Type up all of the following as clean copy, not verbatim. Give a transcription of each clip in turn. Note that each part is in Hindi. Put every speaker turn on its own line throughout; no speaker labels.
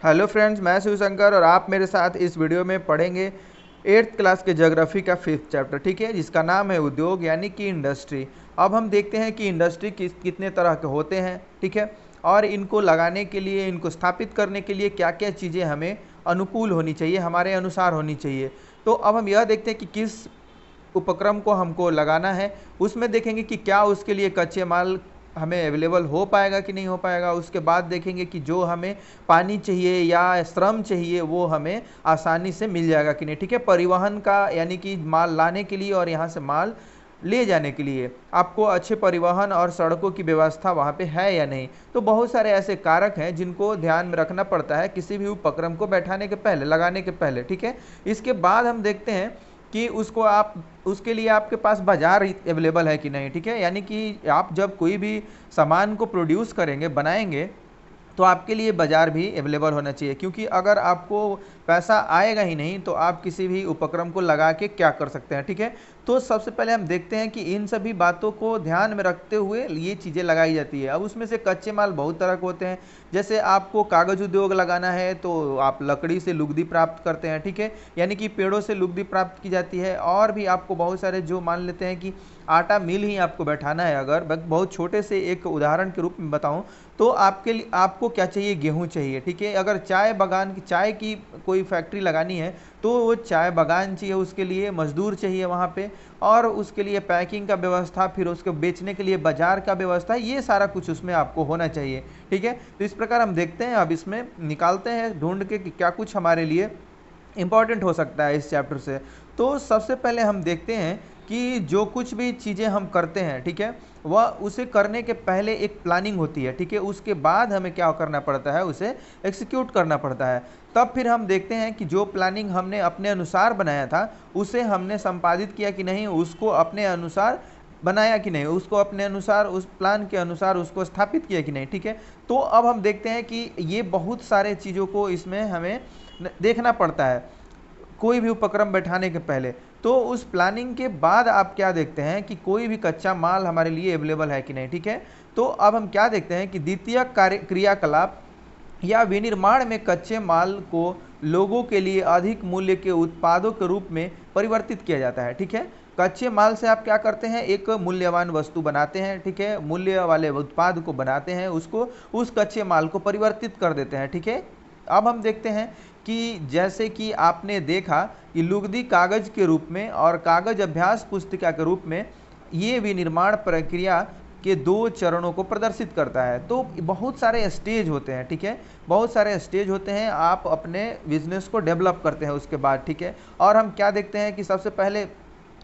हेलो फ्रेंड्स, मैं शिवशंकर और आप मेरे साथ इस वीडियो में पढ़ेंगे 8th क्लास के ज्योग्राफी का 5th चैप्टर। ठीक है, जिसका नाम है उद्योग यानी कि इंडस्ट्री। अब हम देखते हैं कि इंडस्ट्री कितने तरह के होते हैं। ठीक है, और इनको लगाने के लिए, इनको स्थापित करने के लिए क्या क्या चीज़ें हमें अनुकूल होनी चाहिए, हमारे अनुसार होनी चाहिए। तो अब हम यह देखते हैं कि किस उपक्रम को हमको लगाना है। उसमें देखेंगे कि क्या उसके लिए कच्चे माल हमें अवेलेबल हो पाएगा कि नहीं हो पाएगा। उसके बाद देखेंगे कि जो हमें पानी चाहिए या श्रम चाहिए वो हमें आसानी से मिल जाएगा कि नहीं। ठीक है, परिवहन का यानी कि माल लाने के लिए और यहाँ से माल ले जाने के लिए आपको अच्छे परिवहन और सड़कों की व्यवस्था वहाँ पे है या नहीं। तो बहुत सारे ऐसे कारक हैं जिनको ध्यान में रखना पड़ता है किसी भी उपक्रम को बैठाने के पहले, लगाने के पहले। ठीक है, इसके बाद हम देखते हैं कि उसको आप, उसके लिए आपके पास बाजार अवेलेबल है कि नहीं। ठीक है, यानी कि आप जब कोई भी सामान को प्रोड्यूस करेंगे, बनाएंगे, तो आपके लिए बाजार भी अवेलेबल होना चाहिए, क्योंकि अगर आपको पैसा आएगा ही नहीं तो आप किसी भी उपक्रम को लगा के क्या कर सकते हैं। ठीक है, तो सबसे पहले हम देखते हैं कि इन सभी बातों को ध्यान में रखते हुए ये चीज़ें लगाई जाती है। अब उसमें से कच्चे माल बहुत तरह के होते हैं। जैसे आपको कागज़ उद्योग लगाना है तो आप लकड़ी से लुगदी प्राप्त करते हैं। ठीक है, यानी कि पेड़ों से लुगदी प्राप्त की जाती है। और भी आपको बहुत सारे, जो मान लेते हैं कि आटा मिल ही आपको बैठाना है, अगर बहुत छोटे से एक उदाहरण के रूप में बताऊं तो आपके लिए, आपको क्या चाहिए, गेहूं चाहिए। ठीक है, अगर चाय बागान की, चाय की कोई फैक्ट्री लगानी है तो वो चाय बागान चाहिए, उसके लिए मजदूर चाहिए वहाँ पे, और उसके लिए पैकिंग का व्यवस्था, फिर उसको बेचने के लिए बाजार का व्यवस्था, ये सारा कुछ उसमें आपको होना चाहिए। ठीक है, तो इस प्रकार हम देखते हैं, अब इसमें निकालते हैं ढूंढ के कि क्या कुछ हमारे लिए इम्पॉर्टेंट हो सकता है इस चैप्टर से। तो सबसे पहले हम देखते हैं कि जो कुछ भी चीज़ें हम करते हैं, ठीक है, वह उसे करने के पहले एक प्लानिंग होती है। ठीक है, उसके बाद हमें क्या करना पड़ता है, उसे एग्जीक्यूट करना पड़ता है। तब फिर हम देखते हैं कि जो प्लानिंग हमने अपने अनुसार बनाया था उसे हमने संपादित किया कि नहीं, उसको अपने अनुसार बनाया कि नहीं, उसको अपने अनुसार, उस प्लान के अनुसार उसको स्थापित किया कि नहीं। ठीक है, तो अब हम देखते हैं कि ये बहुत सारे चीज़ों को इसमें हमें देखना पड़ता है कोई भी उपक्रम बैठाने के पहले। तो उस प्लानिंग के बाद आप क्या देखते हैं कि कोई भी कच्चा माल हमारे लिए अवेलेबल है कि नहीं। ठीक है, तो अब हम क्या देखते हैं कि द्वितीय कार्य क्रियाकलाप या विनिर्माण में कच्चे माल को लोगों के लिए अधिक मूल्य के उत्पादों के रूप में परिवर्तित किया जाता है। ठीक है, कच्चे माल से आप क्या करते हैं, एक मूल्यवान वस्तु बनाते हैं। ठीक है, मूल्य वाले उत्पाद को बनाते हैं, उसको, उस कच्चे माल को परिवर्तित कर देते हैं। ठीक है, अब हम देखते हैं कि जैसे कि आपने देखा कि लुगदी कागज के रूप में और कागज अभ्यास पुस्तिका के रूप में, ये विनिर्माण प्रक्रिया के दो चरणों को प्रदर्शित करता है। तो बहुत सारे स्टेज होते हैं। ठीक है, बहुत सारे स्टेज होते हैं, आप अपने बिजनेस को डेवलप करते हैं उसके बाद। ठीक है, और हम क्या देखते हैं कि सबसे पहले,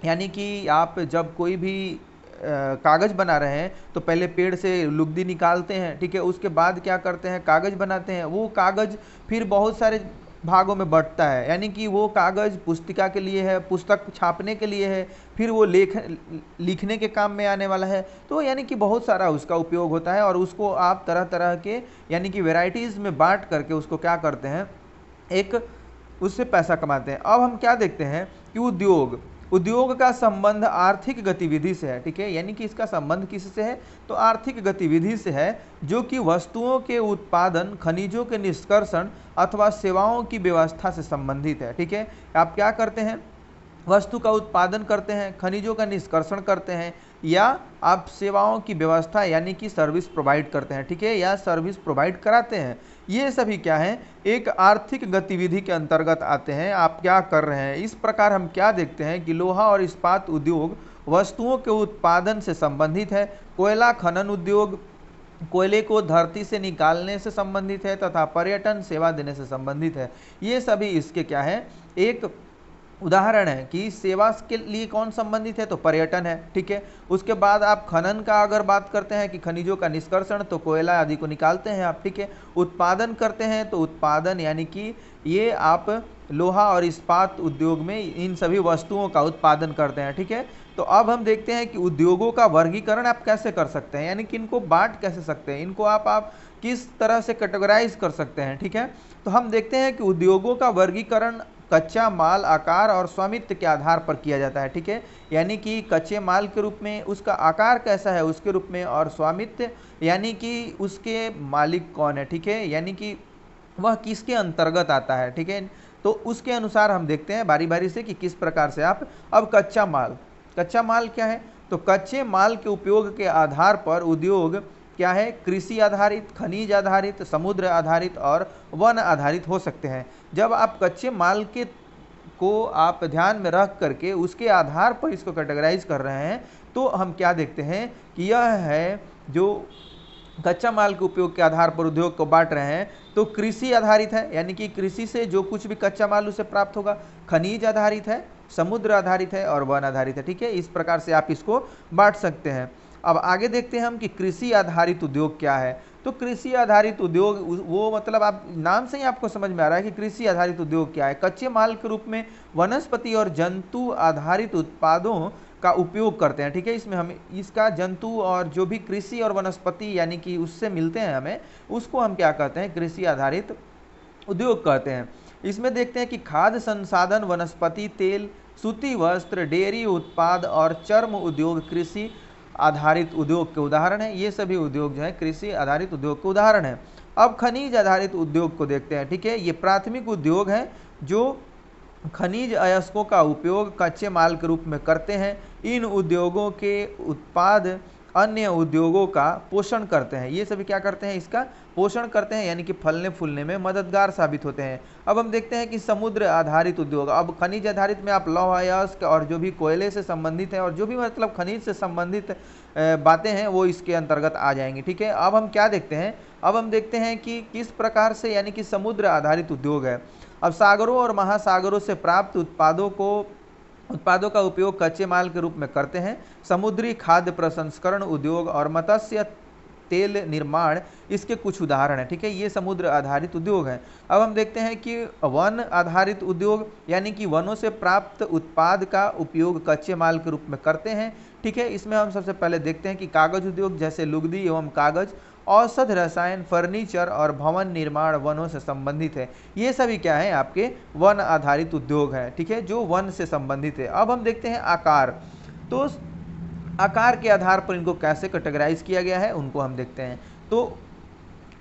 यानी कि आप जब कोई भी कागज़ बना रहे हैं तो पहले पेड़ से लुगदी निकालते हैं। ठीक है, उसके बाद क्या करते हैं, कागज़ बनाते हैं। वो कागज़ फिर बहुत सारे भागों में बंटता है, यानी कि वो कागज़ पुस्तिका के लिए है, पुस्तक छापने के लिए है, फिर वो लिखने के काम में आने वाला है। तो यानी कि बहुत सारा उसका उपयोग होता है, और उसको आप तरह तरह के, यानी कि वेराइटीज़ में बांट करके उसको क्या करते हैं, एक, उससे पैसा कमाते हैं। अब हम क्या देखते हैं कि उद्योग, उद्योग का संबंध आर्थिक गतिविधि से है। ठीक है, यानी कि इसका संबंध किससे है, तो आर्थिक गतिविधि से है, जो कि वस्तुओं के उत्पादन, खनिजों के निष्कर्षण अथवा सेवाओं की व्यवस्था से संबंधित है। ठीक है, आप क्या करते हैं, वस्तु का उत्पादन करते हैं, खनिजों का निष्कर्षण करते हैं, या आप सेवाओं की व्यवस्था यानी कि सर्विस प्रोवाइड करते हैं। ठीक है, या सर्विस प्रोवाइड कराते हैं। ये सभी क्या है, एक आर्थिक गतिविधि के अंतर्गत आते हैं। आप क्या कर रहे हैं, इस प्रकार हम क्या देखते हैं कि लोहा और इस्पात उद्योग वस्तुओं के उत्पादन से संबंधित है। कोयला खनन उद्योग कोयले को धरती से निकालने से संबंधित है, तथा पर्यटन सेवा देने से संबंधित है। ये सभी इसके क्या है, एक उदाहरण है कि सेवा के लिए कौन संबंधित है, तो पर्यटन है। ठीक है, उसके बाद आप खनन का अगर बात करते हैं कि खनिजों का निष्कर्षण, तो कोयला आदि को निकालते हैं आप। ठीक है, उत्पादन करते हैं तो उत्पादन यानी कि ये आप लोहा और इस्पात उद्योग में इन सभी वस्तुओं का उत्पादन करते हैं। ठीक है, तो अब हम देखते हैं कि उद्योगों का वर्गीकरण आप कैसे कर सकते हैं, यानी कि इनको बांट कैसे सकते हैं, इनको आप किस तरह से कैटेगराइज कर सकते हैं। ठीक है, तो हम देखते हैं कि उद्योगों का वर्गीकरण कच्चा माल, आकार और स्वामित्व के आधार पर किया जाता है। ठीक है, यानी कि कच्चे माल के रूप में उसका आकार कैसा है उसके रूप में, और स्वामित्व यानी कि उसके मालिक कौन है। ठीक है, यानी कि वह किसके अंतर्गत आता है, ठीक है। तो उसके अनुसार हम देखते हैं बारी बारी से कि किस प्रकार से आप। अब कच्चा माल, कच्चा माल क्या है, तो कच्चे माल के उपयोग के आधार पर उद्योग क्या है, कृषि आधारित, खनिज आधारित, समुद्र आधारित और वन आधारित हो सकते हैं। जब आप कच्चे माल के को आप ध्यान में रख करके उसके आधार पर इसको कैटेगराइज कर रहे हैं, तो हम क्या देखते हैं कि यह है जो कच्चा माल के उपयोग के आधार पर उद्योग को बांट रहे हैं, तो कृषि आधारित है, यानी कि कृषि से जो कुछ भी कच्चा माल उसे प्राप्त होगा। खनिज आधारित है, समुद्र आधारित है और वन आधारित है, ठीक है। इस प्रकार से आप इसको बांट सकते हैं। अब आगे देखते हैं हम कि कृषि आधारित उद्योग क्या है। तो कृषि आधारित उद्योग वो मतलब आप नाम से ही आपको समझ में आ रहा है कि कृषि आधारित उद्योग क्या है। कच्चे माल के रूप में वनस्पति और जंतु आधारित उत्पादों का उपयोग करते हैं, ठीक है। इसमें हम इसका जंतु और जो भी कृषि और वनस्पति यानी कि उससे मिलते हैं हमें, उसको हम क्या कहते हैं, कृषि आधारित उद्योग कहते हैं। इसमें देखते हैं कि खाद्य संसाधन, वनस्पति तेल, सूती वस्त्र, डेयरी उत्पाद और चर्म उद्योग कृषि आधारित उद्योग के उदाहरण हैं। ये सभी उद्योग जो है कृषि आधारित उद्योग के उदाहरण हैं। अब खनिज आधारित उद्योग को देखते हैं, ठीक है। ये प्राथमिक उद्योग हैं जो खनिज अयस्कों का उपयोग कच्चे माल के रूप में करते हैं। इन उद्योगों के उत्पाद अन्य उद्योगों का पोषण करते हैं। ये सभी क्या करते हैं, इसका पोषण करते हैं, यानी कि फलने फूलने में मददगार साबित होते हैं। अब हम देखते हैं कि समुद्र आधारित उद्योग। अब खनिज आधारित में आप लौह अयस्क और जो भी कोयले से संबंधित है और जो भी मतलब खनिज से संबंधित बातें हैं वो इसके अंतर्गत आ जाएंगी, ठीक है। अब हम क्या देखते हैं, अब हम देखते हैं कि किस प्रकार से यानी कि समुद्र आधारित उद्योग है। अब सागरों और महासागरों से प्राप्त उत्पादों का उपयोग कच्चे माल के रूप में करते हैं। समुद्री खाद्य प्रसंस्करण उद्योग और मत्स्य तेल निर्माण इसके कुछ उदाहरण हैं, ठीक है। ये समुद्र आधारित उद्योग हैं। अब हम देखते हैं कि वन आधारित उद्योग, यानी कि वनों से प्राप्त उत्पाद का उपयोग कच्चे माल के रूप में करते हैं, ठीक है। इसमें हम सबसे पहले देखते हैं कि कागज उद्योग, जैसे लुगदी एवं कागज, औषध, रसायन, फर्नीचर और भवन निर्माण वनों से संबंधित है। ये सभी क्या है, आपके वन आधारित उद्योग हैं, ठीक है, जो वन से संबंधित है। अब हम देखते हैं आकार। तो आकार के आधार पर इनको कैसे कैटेगराइज किया गया है उनको हम देखते हैं। तो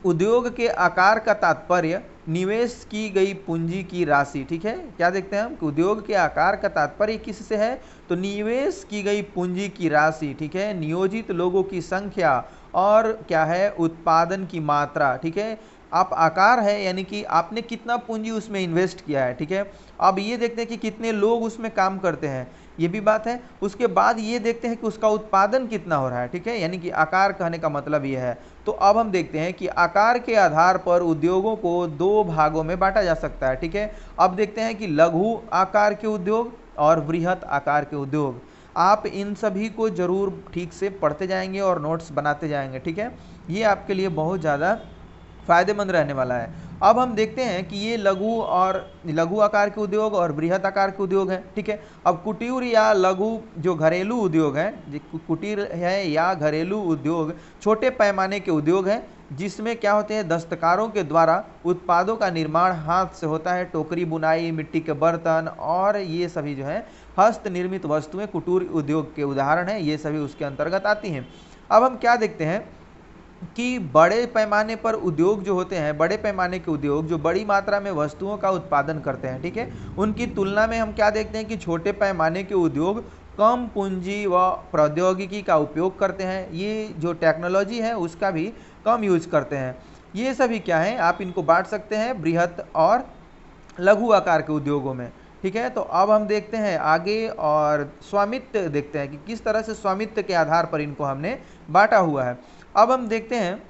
उद्योग के आकार का तात्पर्य निवेश की गई पूंजी की राशि, ठीक है। क्या देखते हैं हम कि उद्योग के आकार का तात्पर्य किससे है, तो निवेश की गई पूंजी की राशि, ठीक है, नियोजित लोगों की संख्या और क्या है, उत्पादन की मात्रा, ठीक है। आप आकार है यानी कि आपने कितना पूंजी उसमें इन्वेस्ट किया है, ठीक है। अब ये देखते हैं कि कितने लोग उसमें काम करते हैं, ये भी बात है। उसके बाद ये देखते हैं कि उसका उत्पादन कितना हो रहा है, ठीक है, यानी कि आकार कहने का मतलब ये है। तो अब हम देखते हैं कि आकार के आधार पर उद्योगों को दो भागों में बांटा जा सकता है, ठीक है। अब देखते हैं कि लघु आकार के उद्योग और बृहत आकार के उद्योग। आप इन सभी को जरूर ठीक से पढ़ते जाएंगे और नोट्स बनाते जाएंगे, ठीक है। ये आपके लिए बहुत ज़्यादा फायदेमंद रहने वाला है। अब हम देखते हैं कि ये लघु आकार के उद्योग और बृहत आकार के उद्योग हैं, ठीक है। अब कुटीर या लघु जो घरेलू उद्योग हैं, कुटीर है या घरेलू उद्योग छोटे पैमाने के उद्योग हैं जिसमें क्या होते हैं, दस्तकारों के द्वारा उत्पादों का निर्माण हाथ से होता है। टोकरी बुनाई, मिट्टी के बर्तन और ये सभी जो है हस्त निर्मित वस्तुएं कुटीर उद्योग के उदाहरण हैं, ये सभी उसके अंतर्गत आती हैं। अब हम क्या देखते हैं कि बड़े पैमाने पर उद्योग जो होते हैं, बड़े पैमाने के उद्योग जो बड़ी मात्रा में वस्तुओं का उत्पादन करते हैं, ठीक है, उनकी तुलना में हम क्या देखते हैं कि छोटे पैमाने के उद्योग कम पूंजी व प्रौद्योगिकी का उपयोग करते हैं। ये जो टेक्नोलॉजी है उसका भी कम यूज करते हैं। ये सभी क्या है, आप इनको बांट सकते हैं बृहत और लघु आकार के उद्योगों में, ठीक है। तो अब हम देखते हैं आगे और स्वामित्व देखते हैं कि किस तरह से स्वामित्व के आधार पर इनको हमने बांटा हुआ है। अब हम देखते हैं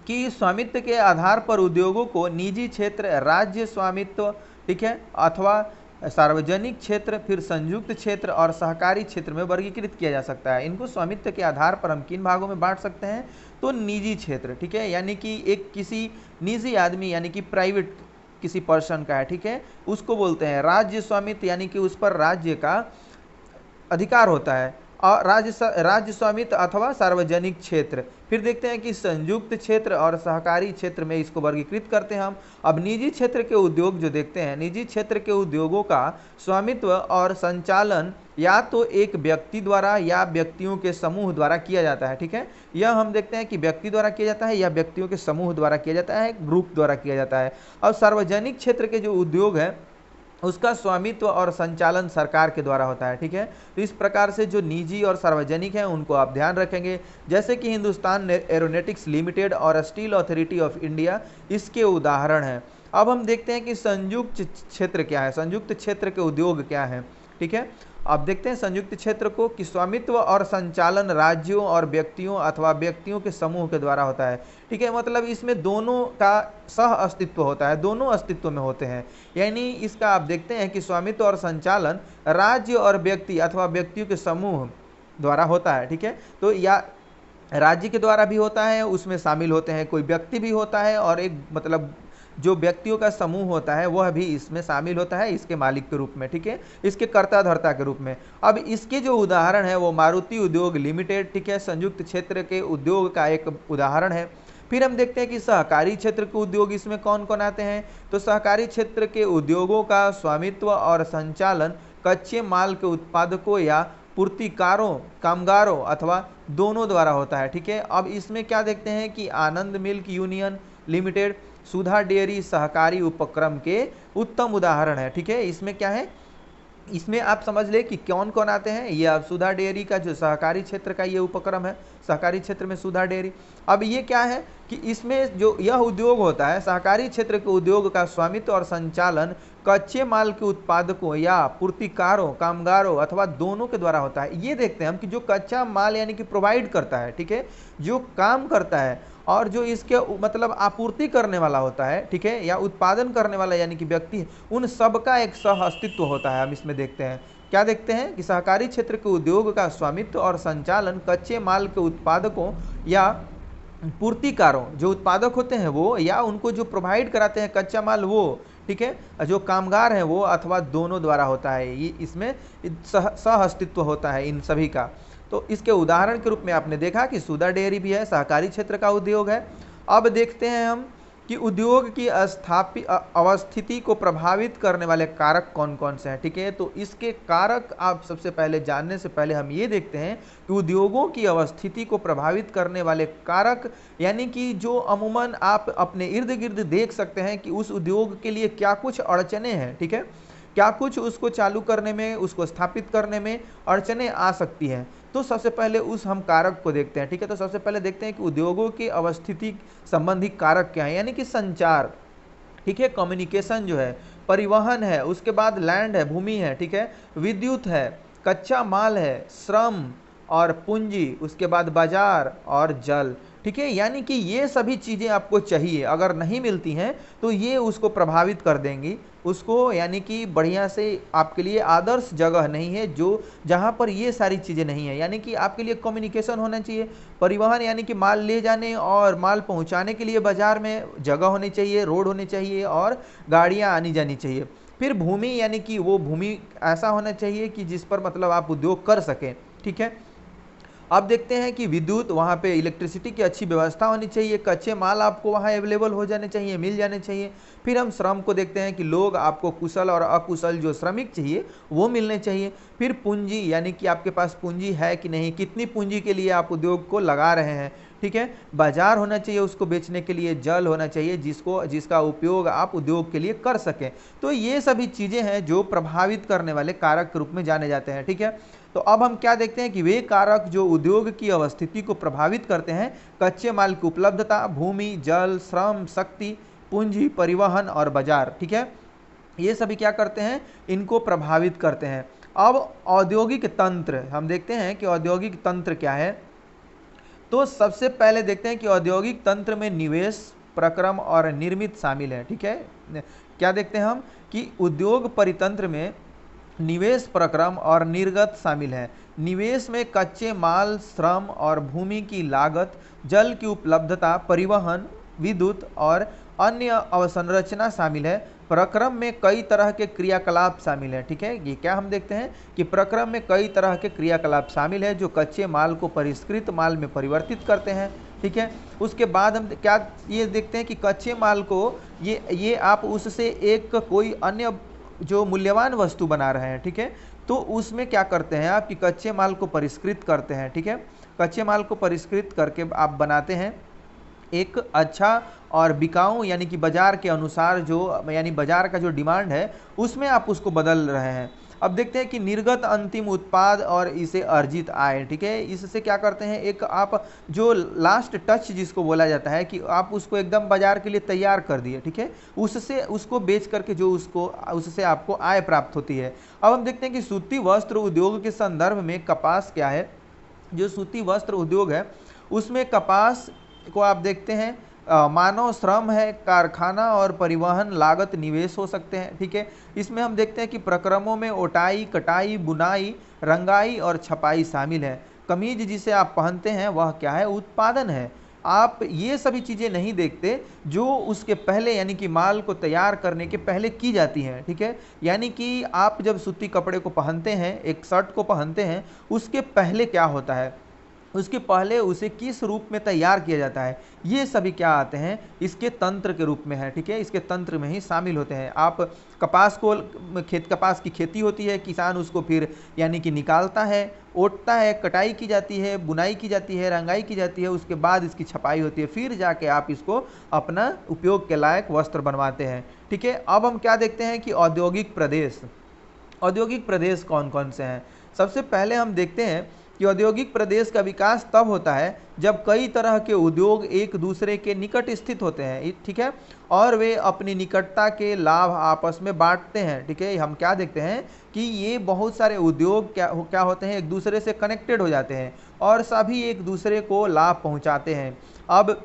कि स्वामित्व के आधार पर उद्योगों को निजी क्षेत्र, राज्य स्वामित्व, ठीक है, अथवा सार्वजनिक क्षेत्र, फिर संयुक्त क्षेत्र और सहकारी क्षेत्र में वर्गीकृत किया जा सकता है। इनको स्वामित्व के आधार पर हम किन भागों में बांट सकते हैं, तो निजी क्षेत्र, ठीक है, यानी कि एक किसी निजी आदमी यानी कि प्राइवेट किसी पर्सन का है, ठीक है, उसको बोलते हैं। राज्य स्वामित्व यानी कि उस पर राज्य का अधिकार होता है। और राज्य स्वामित्व अथवा सार्वजनिक क्षेत्र। फिर देखते हैं कि संयुक्त क्षेत्र और सहकारी क्षेत्र में इसको वर्गीकृत करते हैं हम। अब निजी क्षेत्र के उद्योग जो देखते हैं, निजी क्षेत्र के उद्योगों का स्वामित्व और संचालन या तो एक व्यक्ति द्वारा या व्यक्तियों के समूह द्वारा किया जाता है। ठीक है, यह हम देखते हैं कि व्यक्ति द्वारा किया जाता है या व्यक्तियों के समूह द्वारा किया जाता है, ग्रुप द्वारा किया जाता है। और सार्वजनिक क्षेत्र के जो उद्योग है उसका स्वामित्व और संचालन सरकार के द्वारा होता है। ठीक है, तो इस प्रकार से जो निजी और सार्वजनिक हैं उनको आप ध्यान रखेंगे, जैसे कि हिंदुस्तान एरोनॉटिक्स लिमिटेड और स्टील अथॉरिटी ऑफ इंडिया इसके उदाहरण हैं। अब हम देखते हैं कि संयुक्त क्षेत्र क्या है, संयुक्त क्षेत्र के उद्योग क्या हैं। ठीक है, अब देखते हैं संयुक्त क्षेत्र को कि स्वामित्व और संचालन राज्यों और व्यक्तियों अथवा व्यक्तियों के समूह के द्वारा होता है। ठीक है, मतलब इसमें दोनों का सह अस्तित्व होता है, दोनों अस्तित्व में होते हैं। यानी इसका आप देखते हैं कि स्वामित्व और संचालन राज्य और व्यक्ति अथवा व्यक्तियों के समूह द्वारा होता है। ठीक है, तो या राज्य के द्वारा भी होता है, उसमें शामिल होते हैं कोई व्यक्ति भी होता है, और एक मतलब जो व्यक्तियों का समूह होता है वह भी इसमें शामिल होता है इसके मालिक के रूप में। ठीक है, इसके कर्ता धर्ता के रूप में। अब इसके जो उदाहरण है वो मारुति उद्योग लिमिटेड, ठीक है, संयुक्त क्षेत्र के उद्योग का एक उदाहरण है। फिर हम देखते हैं कि सहकारी क्षेत्र के उद्योग इसमें कौन कौन आते हैं। तो सहकारी क्षेत्र के उद्योगों का स्वामित्व और संचालन कच्चे माल के उत्पादकों या पूर्तिकारों, कामगारों अथवा दोनों द्वारा होता है। ठीक है, अब इसमें क्या देखते हैं कि आनंद मिल्क यूनियन लिमिटेड सुधा डेयरी सहकारी उपक्रम के उत्तम उदाहरण है। ठीक है, इसमें क्या है, इसमें आप समझ ले कि कौन कौन आते हैं। ये अब सुधा डेयरी का जो सहकारी क्षेत्र का ये उपक्रम है, सहकारी क्षेत्र में सुधा डेयरी। अब ये क्या है कि इसमें जो यह उद्योग होता है, सहकारी क्षेत्र के उद्योग का स्वामित्व और संचालन कच्चे माल के उत्पादकों या पूर्तिकारों, कामगारों अथवा दोनों के द्वारा होता है। ये देखते हैं हम कि जो कच्चा माल यानी कि प्रोवाइड करता है, ठीक है, जो काम करता है और जो इसके मतलब आपूर्ति करने वाला होता है, ठीक है, या उत्पादन करने वाला यानी कि व्यक्ति, उन सब का एक सह अस्तित्व होता है। हम इसमें देखते हैं, क्या देखते हैं कि सहकारी क्षेत्र के उद्योग का स्वामित्व और संचालन कच्चे माल के उत्पादकों या पूर्तिकारों, जो उत्पादक होते हैं वो, या उनको जो प्रोवाइड कराते हैं कच्चा माल वो, ठीक है, जो कामगार हैं वो, अथवा दोनों द्वारा होता है। ये इसमें सह अस्तित्व होता है इन सभी का। तो इसके उदाहरण के रूप में आपने देखा कि सुधा डेयरी भी है, सहकारी क्षेत्र का उद्योग है। अब देखते हैं हम कि उद्योग की अवस्थिति को प्रभावित करने वाले कारक कौन कौन से हैं। ठीक है, तो इसके कारक आप सबसे पहले जानने से पहले हम ये देखते हैं कि उद्योगों की अवस्थिति को प्रभावित करने वाले कारक, यानी कि जो अमूमन आप अपने इर्द गिर्द देख सकते हैं कि उस उद्योग के लिए क्या कुछ अड़चने हैं। ठीक है, क्या कुछ उसको चालू करने में, उसको स्थापित करने में अड़चने आ सकती हैं। तो सबसे पहले उस हम कारक को देखते हैं। ठीक है, तो सबसे पहले देखते हैं कि उद्योगों की अवस्थिति संबंधी कारक क्या है, यानी कि संचार, ठीक है, कम्युनिकेशन जो है, परिवहन है, उसके बाद लैंड है, भूमि है, ठीक है, विद्युत है, कच्चा माल है, श्रम और पूंजी, उसके बाद बाजार और जल। ठीक है, यानी कि ये सभी चीज़ें आपको चाहिए, अगर नहीं मिलती हैं तो ये उसको प्रभावित कर देंगी उसको, यानी कि बढ़िया से आपके लिए आदर्श जगह नहीं है जो जहाँ पर ये सारी चीज़ें नहीं है। यानी कि आपके लिए कम्युनिकेशन होना चाहिए, परिवहन यानी कि माल ले जाने और माल पहुँचाने के लिए बाजार में जगह होनी चाहिए, रोड होनी चाहिए और गाड़ियाँ आनी जानी चाहिए। फिर भूमि, यानी कि वो भूमि ऐसा होना चाहिए कि जिस पर मतलब आप उद्योग कर सकें। ठीक है, अब देखते हैं कि विद्युत, वहाँ पे इलेक्ट्रिसिटी की अच्छी व्यवस्था होनी चाहिए, कच्चे माल आपको वहाँ अवेलेबल हो जाने चाहिए, मिल जाने चाहिए। फिर हम श्रम को देखते हैं कि लोग आपको कुशल और अकुशल जो श्रमिक चाहिए वो मिलने चाहिए। फिर पूंजी, यानी कि आपके पास पूंजी है कि नहीं, कितनी पूंजी के लिए आप उद्योग को लगा रहे हैं। ठीक है, बाजार होना चाहिए उसको बेचने के लिए, जल होना चाहिए जिसका उपयोग आप उद्योग के लिए कर सकें। तो ये सभी चीज़ें हैं जो प्रभावित करने वाले कारक के रूप में जाने जाते हैं। ठीक है, तो अब हम क्या देखते हैं कि वे कारक जो उद्योग की अवस्थिति को प्रभावित करते हैं, कच्चे माल की उपलब्धता, भूमि, जल, श्रम, शक्ति, पूंजी, परिवहन और बाजार। ठीक है, ये सभी क्या करते हैं, इनको प्रभावित करते हैं। अब औद्योगिक तंत्र हम देखते हैं कि औद्योगिक तंत्र क्या है। तो सबसे पहले देखते हैं कि औद्योगिक तंत्र में निवेश, प्रक्रम और निर्मित शामिल है। ठीक है, क्या देखते हैं हम कि उद्योग परितंत्र में निवेश, प्रक्रम और निर्गत शामिल है। निवेश में कच्चे माल, श्रम और भूमि की लागत, जल की उपलब्धता, परिवहन, विद्युत और अन्य अवसंरचना शामिल है। प्रक्रम में कई तरह के क्रियाकलाप शामिल है। ठीक है, ये क्या हम देखते हैं कि प्रक्रम में कई तरह के क्रियाकलाप शामिल है जो कच्चे माल को परिष्कृत माल में परिवर्तित करते हैं। ठीक है, उसके बाद हम क्या ये देखते हैं कि कच्चे माल को ये आप उससे एक कोई अन्य जो मूल्यवान वस्तु बना रहे हैं। ठीक है, तो उसमें क्या करते हैं आप कि कच्चे माल को परिष्कृत करते हैं। ठीक है, कच्चे माल को परिष्कृत करके आप बनाते हैं एक अच्छा और बिकाऊ यानी कि बाजार के अनुसार जो यानी बाजार का जो डिमांड है उसमें आप उसको बदल रहे हैं। अब देखते हैं कि निर्गत अंतिम उत्पाद और इसे अर्जित आय। ठीक है, इससे क्या करते हैं एक आप जो लास्ट टच जिसको बोला जाता है कि आप उसको एकदम बाजार के लिए तैयार कर दिए। ठीक है, उससे उसको बेच करके जो उससे आपको आय प्राप्त होती है। अब हम देखते हैं कि सूती वस्त्र उद्योग के संदर्भ में कपास क्या है। जो सूती वस्त्र उद्योग है उसमें कपास को आप देखते हैं मानव श्रम है, कारखाना और परिवहन लागत निवेश हो सकते हैं। ठीक है, इसमें हम देखते हैं कि प्रक्रमों में ओटाई, कटाई, बुनाई, रंगाई और छपाई शामिल है। कमीज जिसे आप पहनते हैं वह क्या है, उत्पादन है। आप ये सभी चीज़ें नहीं देखते जो उसके पहले यानी कि माल को तैयार करने के पहले की जाती हैं। ठीक है, यानी कि आप जब सूती कपड़े को पहनते हैं, एक शर्ट को पहनते हैं, उसके पहले क्या होता है, उसके पहले उसे किस रूप में तैयार किया जाता है, ये सभी क्या आते हैं इसके तंत्र के रूप में है। ठीक है, इसके तंत्र में ही शामिल होते हैं। आप कपास को कपास की खेती होती है, किसान उसको फिर यानी कि निकालता है, ओटता है, कटाई की जाती है, बुनाई की जाती है, रंगाई की जाती है, उसके बाद इसकी छपाई होती है, फिर जाके आप इसको अपना उपयोग के लायक वस्त्र बनवाते हैं। ठीक है, अब हम क्या देखते हैं कि औद्योगिक प्रदेश, औद्योगिक प्रदेश कौन कौन से हैं। सबसे पहले हम देखते हैं कि औद्योगिक प्रदेश का विकास तब होता है जब कई तरह के उद्योग एक दूसरे के निकट स्थित होते हैं। ठीक है, और वे अपनी निकटता के लाभ आपस में बांटते हैं। ठीक है, हम क्या देखते हैं कि ये बहुत सारे उद्योग क्या होते हैं, एक दूसरे से कनेक्टेड हो जाते हैं और सभी एक दूसरे को लाभ पहुंचाते हैं। अब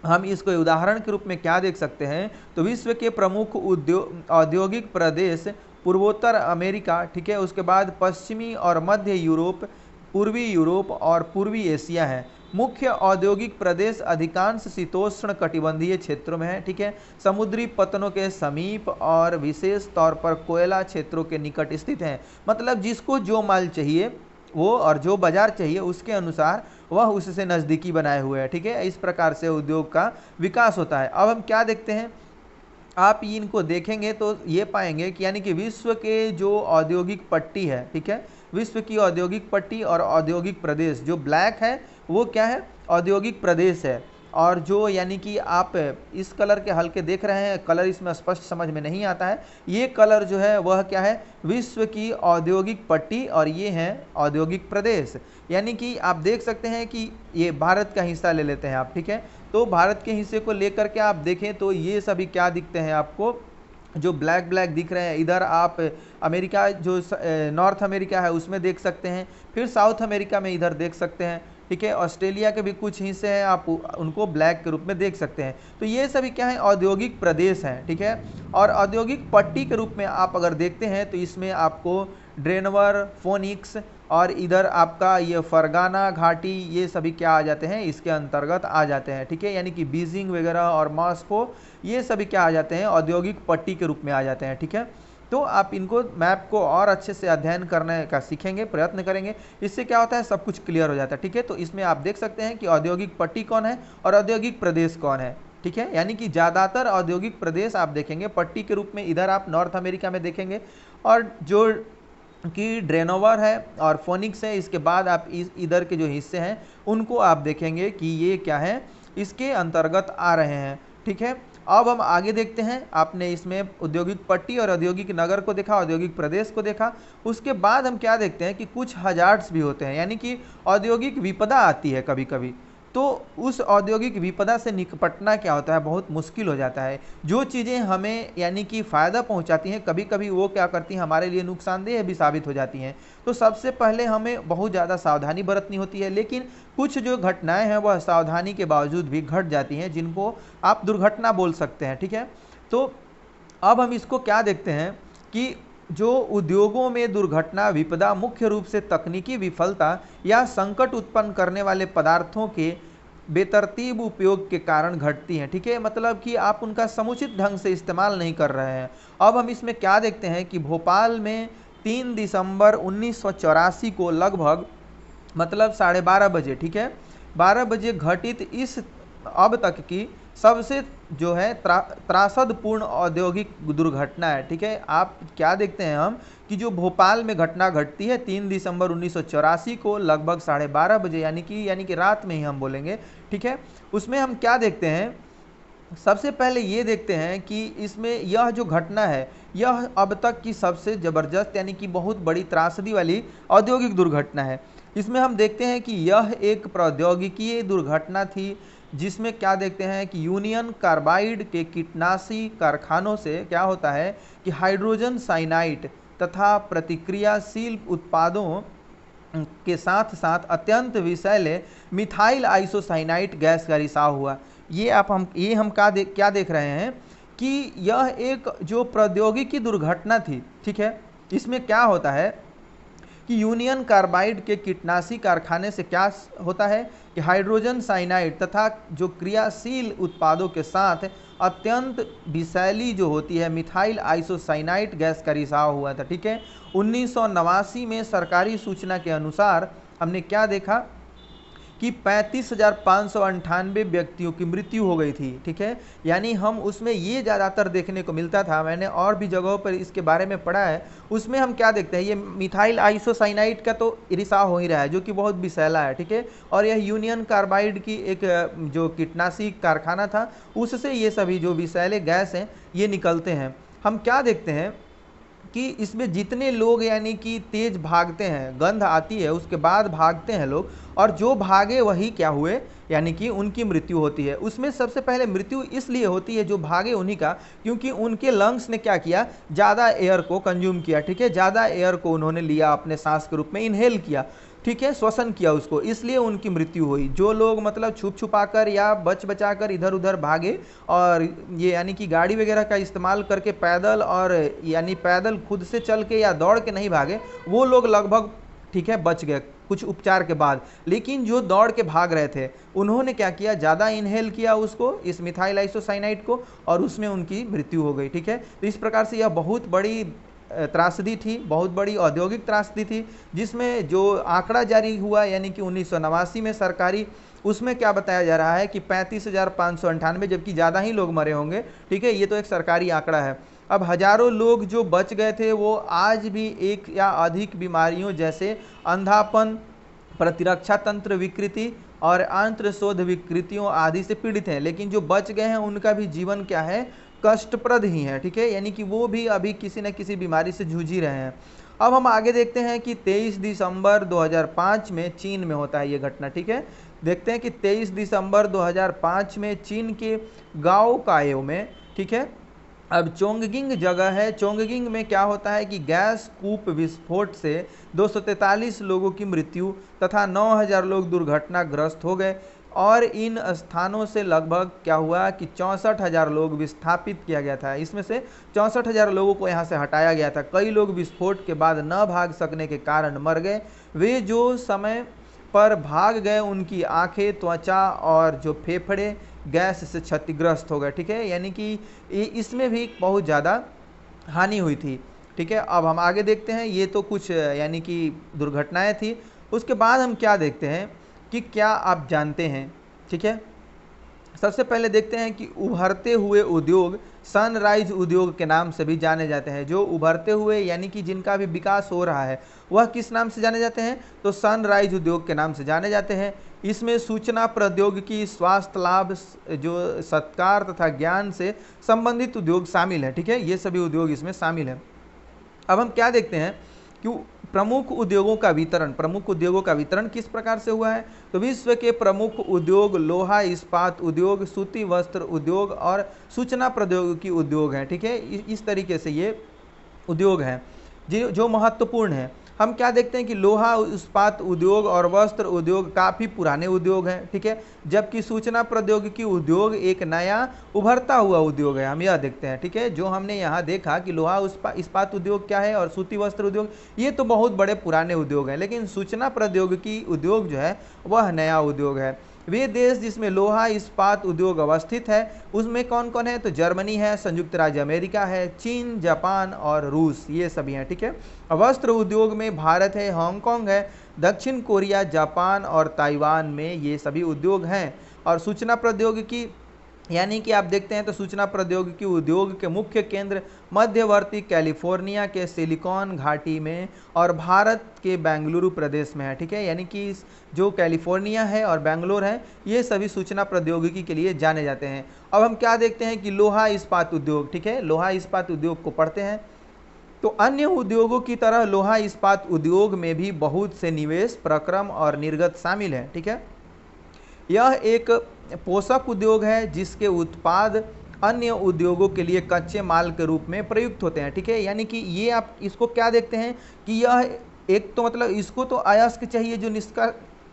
हम इसको उदाहरण के रूप में क्या देख सकते हैं, तो विश्व के प्रमुख औद्योगिक प्रदेश पूर्वोत्तर अमेरिका, ठीक है, उसके बाद पश्चिमी और मध्य यूरोप, पूर्वी यूरोप और पूर्वी एशिया है। मुख्य औद्योगिक प्रदेश अधिकांश शीतोष्ण कटिबंधीय क्षेत्रों में है। ठीक है, समुद्री पतनों के समीप और विशेष तौर पर कोयला क्षेत्रों के निकट स्थित हैं। मतलब जिसको जो माल चाहिए वो और जो बाजार चाहिए उसके अनुसार वह उससे नज़दीकी बनाए हुए है। ठीक है, इस प्रकार से उद्योग का विकास होता है। अब हम क्या देखते हैं, आप इनको देखेंगे तो ये पाएंगे कि यानी कि विश्व के जो औद्योगिक पट्टी है, ठीक है, विश्व की औद्योगिक पट्टी और औद्योगिक प्रदेश, जो ब्लैक है वो क्या है, औद्योगिक प्रदेश है। और जो यानी कि आप इस कलर के हल्के देख रहे हैं, कलर इसमें स्पष्ट समझ में नहीं आता है, ये कलर जो है वह क्या है, विश्व की औद्योगिक पट्टी और ये है औद्योगिक प्रदेश। यानी कि आप देख सकते हैं कि ये भारत का हिस्सा ले लेते हैं आप। ठीक है, तो भारत के हिस्से को लेकर के आप देखें तो ये सभी क्या दिखते हैं आपको, जो ब्लैक ब्लैक दिख रहे हैं। इधर आप अमेरिका जो नॉर्थ अमेरिका है उसमें देख सकते हैं, फिर साउथ अमेरिका में इधर देख सकते हैं। ठीक है, ऑस्ट्रेलिया के भी कुछ हिस्से हैं, आप उनको ब्लैक के रूप में देख सकते हैं। तो ये सभी क्या है, औद्योगिक प्रदेश हैं। ठीक है, और औद्योगिक पट्टी के रूप में आप अगर देखते हैं तो इसमें आपको ड्रेनवर, फोनिक्स और इधर आपका ये फरगाना घाटी, ये सभी क्या आ जाते हैं, इसके अंतर्गत आ जाते हैं। ठीक है, यानी कि बीजिंग वगैरह और मॉस्को, ये सभी क्या आ जाते हैं, औद्योगिक पट्टी के रूप में आ जाते हैं। ठीक है, तो आप इनको मैप को और अच्छे से अध्ययन करने का सीखेंगे, प्रयत्न करेंगे, इससे क्या होता है सब कुछ क्लियर हो जाता है। ठीक है, तो इसमें आप देख सकते हैं कि औद्योगिक पट्टी कौन है और औद्योगिक प्रदेश कौन है। ठीक है, यानी कि ज़्यादातर औद्योगिक प्रदेश आप देखेंगे पट्टी के रूप में, इधर आप नॉर्थ अमेरिका में देखेंगे, और जो कि ड्रेनोवर है और फोनिक्स है, इसके बाद आप इधर के जो हिस्से हैं उनको आप देखेंगे कि ये क्या है, इसके अंतर्गत आ रहे हैं। ठीक है, अब हम आगे देखते हैं। आपने इसमें औद्योगिक पट्टी और औद्योगिक नगर को देखा, औद्योगिक प्रदेश को देखा, उसके बाद हम क्या देखते हैं कि कुछ हजार्ड्स भी होते हैं, यानी कि औद्योगिक विपदा आती है कभी कभी, तो उस औद्योगिक विपदा से निपटना क्या होता है, बहुत मुश्किल हो जाता है। जो चीज़ें हमें यानी कि फ़ायदा पहुंचाती हैं कभी कभी वो क्या करती हैं, हमारे लिए नुकसानदेह भी साबित हो जाती हैं। तो सबसे पहले हमें बहुत ज़्यादा सावधानी बरतनी होती है, लेकिन कुछ जो घटनाएं हैं वह सावधानी के बावजूद भी घट जाती हैं, जिनको आप दुर्घटना बोल सकते हैं। ठीक है, तो अब हम इसको क्या देखते हैं कि जो उद्योगों में दुर्घटना विपदा मुख्य रूप से तकनीकी विफलता या संकट उत्पन्न करने वाले पदार्थों के बेतरतीब उपयोग के कारण घटती हैं। ठीक है, मतलब कि आप उनका समुचित ढंग से इस्तेमाल नहीं कर रहे हैं। अब हम इसमें क्या देखते हैं कि भोपाल में 3 दिसंबर 1984 को लगभग मतलब 12:30 बजे, ठीक है, 12 बजे घटित इस अब तक की सबसे जो है त्रासदपूर्ण औद्योगिक दुर्घटना है। ठीक है, आप क्या देखते हैं हम कि जो भोपाल में घटना घटती है 3 दिसंबर 1984 को लगभग 12:30 बजे, यानी कि रात में ही हम बोलेंगे। ठीक है, उसमें हम क्या देखते हैं, सबसे पहले ये देखते हैं कि इसमें यह जो घटना है यह अब तक की सबसे ज़बरदस्त यानी कि बहुत बड़ी त्रासदी वाली औद्योगिक दुर्घटना है। इसमें हम देखते हैं कि यह एक प्रौद्योगिकीय दुर्घटना थी, जिसमें क्या देखते हैं कि यूनियन कार्बाइड के कीटनाशी कारखानों से क्या होता है कि हाइड्रोजन साइनाइड तथा प्रतिक्रियाशील उत्पादों के साथ साथ अत्यंत विषैले मिथाइल आइसोसाइनाइड गैस का रिसाव हुआ। ये हम क्या देख रहे हैं कि यह एक जो प्रौद्योगिकी दुर्घटना थी। ठीक है, इसमें क्या होता है कि यूनियन कार्बाइड के कीटनाशी कारखाने से क्या होता है कि हाइड्रोजन साइनाइड तथा जो क्रियाशील उत्पादों के साथ अत्यंत विषैली जो होती है मिथाइल आइसोसाइनाइड गैस का रिसाव हुआ था। ठीक है, 1989 में सरकारी सूचना के अनुसार हमने क्या देखा कि 35,598 व्यक्तियों की मृत्यु हो गई थी। ठीक है, यानी हम उसमें ये ज़्यादातर देखने को मिलता था, मैंने और भी जगहों पर इसके बारे में पढ़ा है, उसमें हम क्या देखते हैं ये मिथाइल आइसोसाइनाइड का तो रिसाव हो ही रहा है जो कि बहुत विषैला है। ठीक है, और यह यूनियन कार्बाइड की एक जो कीटनाशी कारखाना था उससे ये सभी जो विषैले गैस हैं ये निकलते हैं। हम क्या देखते हैं कि इसमें जितने लोग यानी कि तेज भागते हैं, गंध आती है उसके बाद भागते हैं लोग, और जो भागे वही क्या हुए यानी कि उनकी मृत्यु होती है। उसमें सबसे पहले मृत्यु इसलिए होती है जो भागे उन्हीं का, क्योंकि उनके लंग्स ने क्या किया, ज़्यादा एयर को कंज्यूम किया। ठीक है, ज़्यादा एयर को उन्होंने लिया अपने सांस के रूप में, इनहेल किया। ठीक है, श्वसन किया उसको, इसलिए उनकी मृत्यु हुई। जो लोग मतलब छुप छुपाकर या बचा कर इधर उधर भागे और ये यानी कि गाड़ी वगैरह का इस्तेमाल करके पैदल और यानी पैदल खुद से चल के या दौड़ के नहीं भागे, वो लोग लगभग ठीक है बच गए कुछ उपचार के बाद। लेकिन जो दौड़ के भाग रहे थे उन्होंने क्या किया, ज़्यादा इनहेल किया उसको, इस मिथाइल आइसोसाइनाइड को, और उसमें उनकी मृत्यु हो गई। ठीक है, तो इस प्रकार से यह बहुत बड़ी त्रासदी थी, बहुत बड़ी औद्योगिक त्रासदी थी, जिसमें जो आंकड़ा जारी हुआ यानी कि 1989 में सरकारी, उसमें क्या बताया जा रहा है कि 35,598, जबकि ज़्यादा ही लोग मरे होंगे। ठीक है, ये तो एक सरकारी आंकड़ा है। अब हजारों लोग जो बच गए थे वो आज भी एक या अधिक बीमारियों जैसे अंधापन, प्रतिरक्षा तंत्र विकृति और आंत्रशोथ विकृतियों आदि से पीड़ित हैं। लेकिन जो बच गए हैं उनका भी जीवन क्या है, कष्टप्रद ही है। ठीक है, यानी कि वो भी अभी किसी न किसी बीमारी से जूझ ही रहे हैं। अब हम आगे देखते हैं कि 23 दिसंबर 2005 में चीन में होता है ये घटना। ठीक है, देखते हैं कि 23 दिसंबर 2005 में चीन के गाओ कायो में, ठीक है, अब चोंगगिंग जगह है, चोंगगिंग में क्या होता है कि गैस कूप विस्फोट से 243 लोगों की मृत्यु तथा 9,000 लोग दुर्घटनाग्रस्त हो गए, और इन स्थानों से लगभग क्या हुआ कि 64,000 लोग विस्थापित किया गया था। इसमें से 64,000 लोगों को यहाँ से हटाया गया था। कई लोग विस्फोट के बाद न भाग सकने के कारण मर गए। वे जो समय पर भाग गए उनकी आंखें, त्वचा और जो फेफड़े गैस से क्षतिग्रस्त हो गए। ठीक है, यानी कि इसमें भी बहुत ज़्यादा हानि हुई थी। ठीक है, अब हम आगे देखते हैं, ये तो कुछ यानी कि दुर्घटनाएं थी। उसके बाद हम क्या देखते हैं कि क्या आप जानते हैं, ठीक है, सबसे पहले देखते हैं कि उभरते हुए उद्योग सनराइज उद्योग के नाम से भी जाने जाते हैं। जो उभरते हुए यानी कि जिनका भी विकास हो रहा है वह किस नाम से जाने जाते हैं, तो सनराइज उद्योग के नाम से जाने जाते हैं। इसमें सूचना प्रौद्योगिकी, स्वास्थ्य लाभ, जो सत्कार तथा ज्ञान से संबंधित उद्योग शामिल है। ठीक है, ये सभी उद्योग इसमें शामिल है। अब हम क्या देखते हैं कि प्रमुख उद्योगों का वितरण किस प्रकार से हुआ है, तो विश्व के प्रमुख उद्योग लोहा इस्पात उद्योग, सूती वस्त्र उद्योग और सूचना प्रौद्योगिकी उद्योग हैं। ठीक है, इस तरीके से ये उद्योग हैं जो महत्वपूर्ण है। हम क्या देखते हैं कि लोहा इस्पात उद्योग और वस्त्र उद्योग काफ़ी पुराने उद्योग हैं। ठीक है, जबकि सूचना प्रौद्योगिकी उद्योग एक नया उभरता हुआ उद्योग है। हम यह देखते हैं। ठीक है, जो हमने यहाँ देखा कि लोहा इस्पात उद्योग क्या है और सूती वस्त्र उद्योग, ये तो बहुत बड़े पुराने उद्योग हैं, लेकिन सूचना प्रौद्योगिकी उद्योग जो है वह नया उद्योग है। वे देश जिसमें लोहा इस्पात उद्योग अवस्थित है उसमें कौन कौन है? तो जर्मनी है, संयुक्त राज्य अमेरिका है, चीन, जापान और रूस, ये सभी हैं। ठीक है। वस्त्र उद्योग में भारत है, हांगकांग है, दक्षिण कोरिया, जापान और ताइवान में ये सभी उद्योग हैं। और सूचना प्रौद्योगिकी यानी कि आप देखते हैं तो सूचना प्रौद्योगिकी उद्योग के मुख्य केंद्र मध्यवर्ती कैलिफोर्निया के सिलिकॉन घाटी में और भारत के बेंगलुरु प्रदेश में है। ठीक है। यानी कि जो कैलिफोर्निया है और बेंगलोर है ये सभी सूचना प्रौद्योगिकी के लिए जाने जाते हैं। अब हम क्या देखते हैं कि लोहा इस्पात उद्योग। ठीक है। लोहा इस्पात उद्योग को पढ़ते हैं तो अन्य उद्योगों की तरह लोहा इस्पात उद्योग में भी बहुत से निवेश, प्रक्रम और निर्गत शामिल है। ठीक है। यह एक पोषक उद्योग है जिसके उत्पाद अन्य उद्योगों के लिए कच्चे माल के रूप में प्रयुक्त होते हैं। ठीक है। यानी कि ये आप इसको क्या देखते हैं कि यह एक तो मतलब इसको तो अयस्क चाहिए जो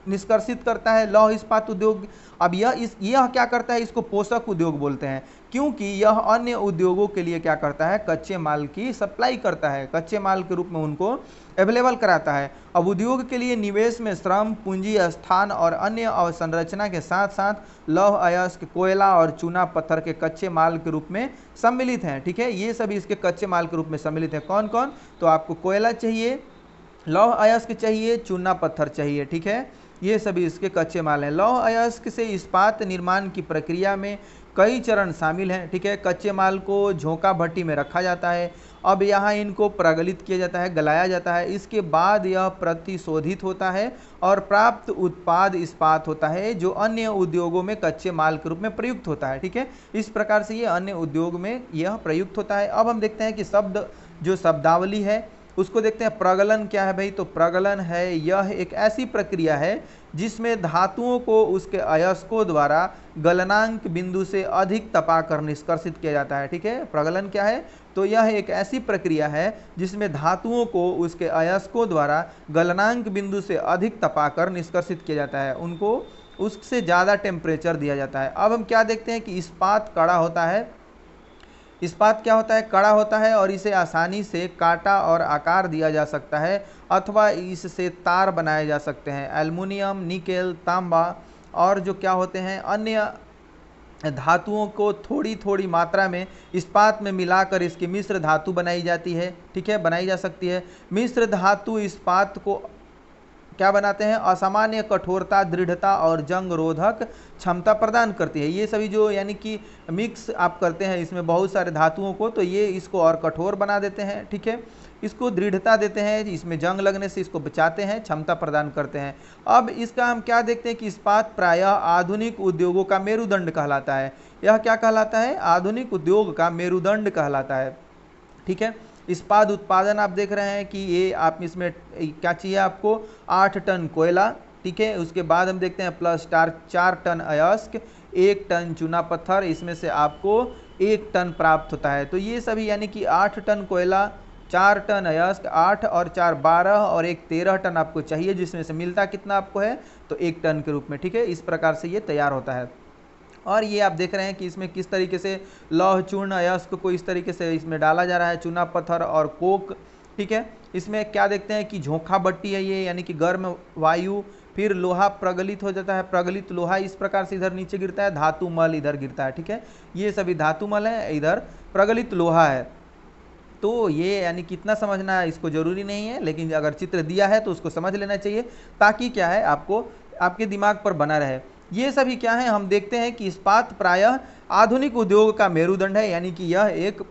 निष्कर्षित करता है लौह इस्पात उद्योग। अब यह क्या करता है? इसको पोषक उद्योग बोलते हैं क्योंकि यह अन्य उद्योगों के लिए क्या करता है? कच्चे माल की सप्लाई करता है, कच्चे माल के रूप में उनको अवेलेबल कराता है। अब उद्योग के लिए निवेश में श्रम, पूंजी, स्थान और अन्य अवसंरचना के साथ साथ लौह अयस्क, कोयला और चूना पत्थर के कच्चे माल के रूप में सम्मिलित हैं। ठीक है। ये सभी इसके कच्चे माल के रूप में सम्मिलित हैं। कौन कौन? तो आपको कोयला चाहिए, लौह अयस्क चाहिए, चूना पत्थर चाहिए। ठीक है। ये सभी इसके कच्चे माल हैं। लौह अयस्क से इस्पात निर्माण की प्रक्रिया में कई चरण शामिल हैं। ठीक है। कच्चे माल को झोंका भट्टी में रखा जाता है। अब यहाँ इनको प्रगलित किया जाता है, गलाया जाता है। इसके बाद यह प्रतिशोधित होता है और प्राप्त उत्पाद इस्पात होता है जो अन्य उद्योगों में कच्चे माल के रूप में प्रयुक्त होता है। ठीक है। इस प्रकार से ये अन्य उद्योग में यह प्रयुक्त होता है। अब हम देखते हैं कि जो शब्दावली है उसको देखते हैं। प्रगलन क्या है भाई? तो प्रगलन है यह एक ऐसी प्रक्रिया है जिसमें धातुओं को उसके अयस्कों द्वारा गलनांक बिंदु से अधिक तपाकर निष्कर्षित किया जाता है। ठीक है। प्रगलन क्या है? तो यह एक ऐसी प्रक्रिया है जिसमें धातुओं को उसके अयस्कों द्वारा गलनांक बिंदु से अधिक तपाकर निष्कर्षित किया जाता है, उनको उससे ज़्यादा टेम्परेचर दिया जाता है। अब हम क्या देखते हैं कि इस्पात कड़ा होता है। इस्पात क्या होता है? कड़ा होता है और इसे आसानी से काटा और आकार दिया जा सकता है अथवा इससे तार बनाए जा सकते हैं। एल्युमिनियम, निकेल, तांबा और जो क्या होते हैं अन्य धातुओं को थोड़ी थोड़ी मात्रा में इस्पात में मिलाकर इसकी मिश्र धातु बनाई जाती है। ठीक है। बनाई जा सकती है। मिश्र धातु इस्पात को क्या बनाते हैं? असामान्य कठोरता, दृढ़ता और जंग रोधक क्षमता प्रदान करती है। ये सभी जो यानी कि मिक्स आप करते हैं इसमें बहुत सारे धातुओं को तो ये इसको और कठोर बना देते हैं। ठीक है। इसको दृढ़ता देते हैं, इसमें जंग लगने से इसको बचाते हैं, क्षमता प्रदान करते हैं। अब इसका हम क्या देखते हैं कि इस्पात प्रायः आधुनिक उद्योगों का मेरुदंड कहलाता है। यह क्या कहलाता है? आधुनिक उद्योग का मेरुदंड कहलाता है। ठीक है। इस्पात उत्पादन आप देख रहे हैं कि ये आप इसमें क्या चाहिए आपको? 8 टन कोयला। ठीक है। उसके बाद हम देखते हैं प्लस 4 टन अयस्क, 1 टन चूना पत्थर, इसमें से आपको 1 टन प्राप्त होता है। तो ये सभी यानी कि 8 टन कोयला, 4 टन अयस्क, 8 और 4 12 और 1 13 टन आपको चाहिए, जिसमें से मिलता कितना आपको है? तो 1 टन के रूप में। ठीक है। इस प्रकार से ये तैयार होता है। और ये आप देख रहे हैं कि इसमें किस तरीके से लौह चूर्ण अयस्क को इस तरीके से इसमें डाला जा रहा है, चूना पत्थर और कोक। ठीक है। इसमें क्या देखते हैं कि झोंका भट्टी है ये, यानी कि गर्म वायु, फिर लोहा प्रगलित हो जाता है, प्रगलित लोहा इस प्रकार से इधर नीचे गिरता है, धातु मल इधर गिरता है। ठीक है। ये सभी धातु मल है, इधर प्रगलित लोहा है। तो ये यानी कितना समझना है इसको जरूरी नहीं है, लेकिन अगर चित्र दिया है तो उसको समझ लेना चाहिए ताकि क्या है आपको आपके दिमाग पर बना रहे। ये सभी क्या है? हम देखते हैं कि इस्पात प्रायः आधुनिक उद्योग का मेरुदंड है, यानी कि यह एक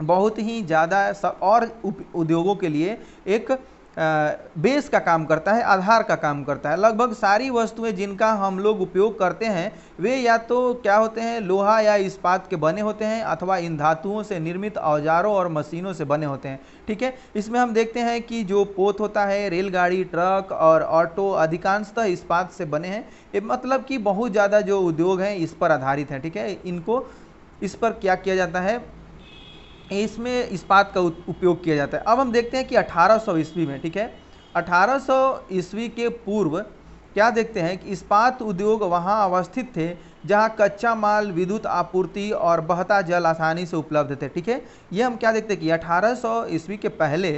बहुत ही ज़्यादा और उद्योगों के लिए एक बेस का काम करता है, आधार का काम करता है। लगभग सारी वस्तुएं जिनका हम लोग उपयोग करते हैं वे या तो क्या होते हैं? लोहा या इस्पात के बने होते हैं अथवा इन धातुओं से निर्मित औजारों और मशीनों से बने होते हैं। ठीक है। इसमें हम देखते हैं कि जो पोत होता है, रेलगाड़ी, ट्रक और ऑटो अधिकांशतः इस्पात से बने हैं। ये मतलब कि बहुत ज़्यादा जो उद्योग हैं इस पर आधारित हैं। ठीक है। इनको इस पर क्या किया जाता है? इसमें इस्पात का उपयोग किया जाता है। अब हम देखते हैं कि 1800 ईस्वी में, ठीक है, 1800 ईस्वी के पूर्व क्या देखते हैं कि इस्पात उद्योग वहां अवस्थित थे जहां कच्चा माल, विद्युत आपूर्ति और बहता जल आसानी से उपलब्ध थे। ठीक है। ये हम क्या देखते हैं कि 1800 ईस्वी के पहले